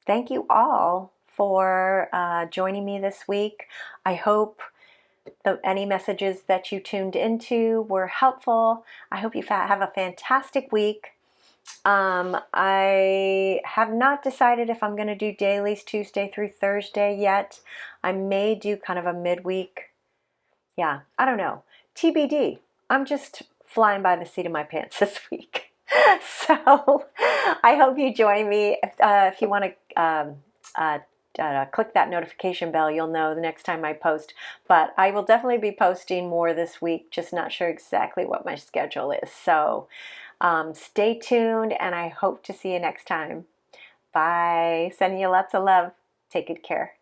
thank you all for joining me this week. I hope any messages that you tuned into were helpful. I hope you have a fantastic week. I have not decided if I'm going to do dailies Tuesday through Thursday yet. I may do kind of a midweek. Yeah, I don't know. TBD. I'm just flying by the seat of my pants this week. So I hope you join me. If you want to click that notification bell, you'll know the next time I post. But I will definitely be posting more this week, just not sure exactly what my schedule is. So stay tuned, and I hope to see you next time. Bye. Sending you lots of love. Take good care.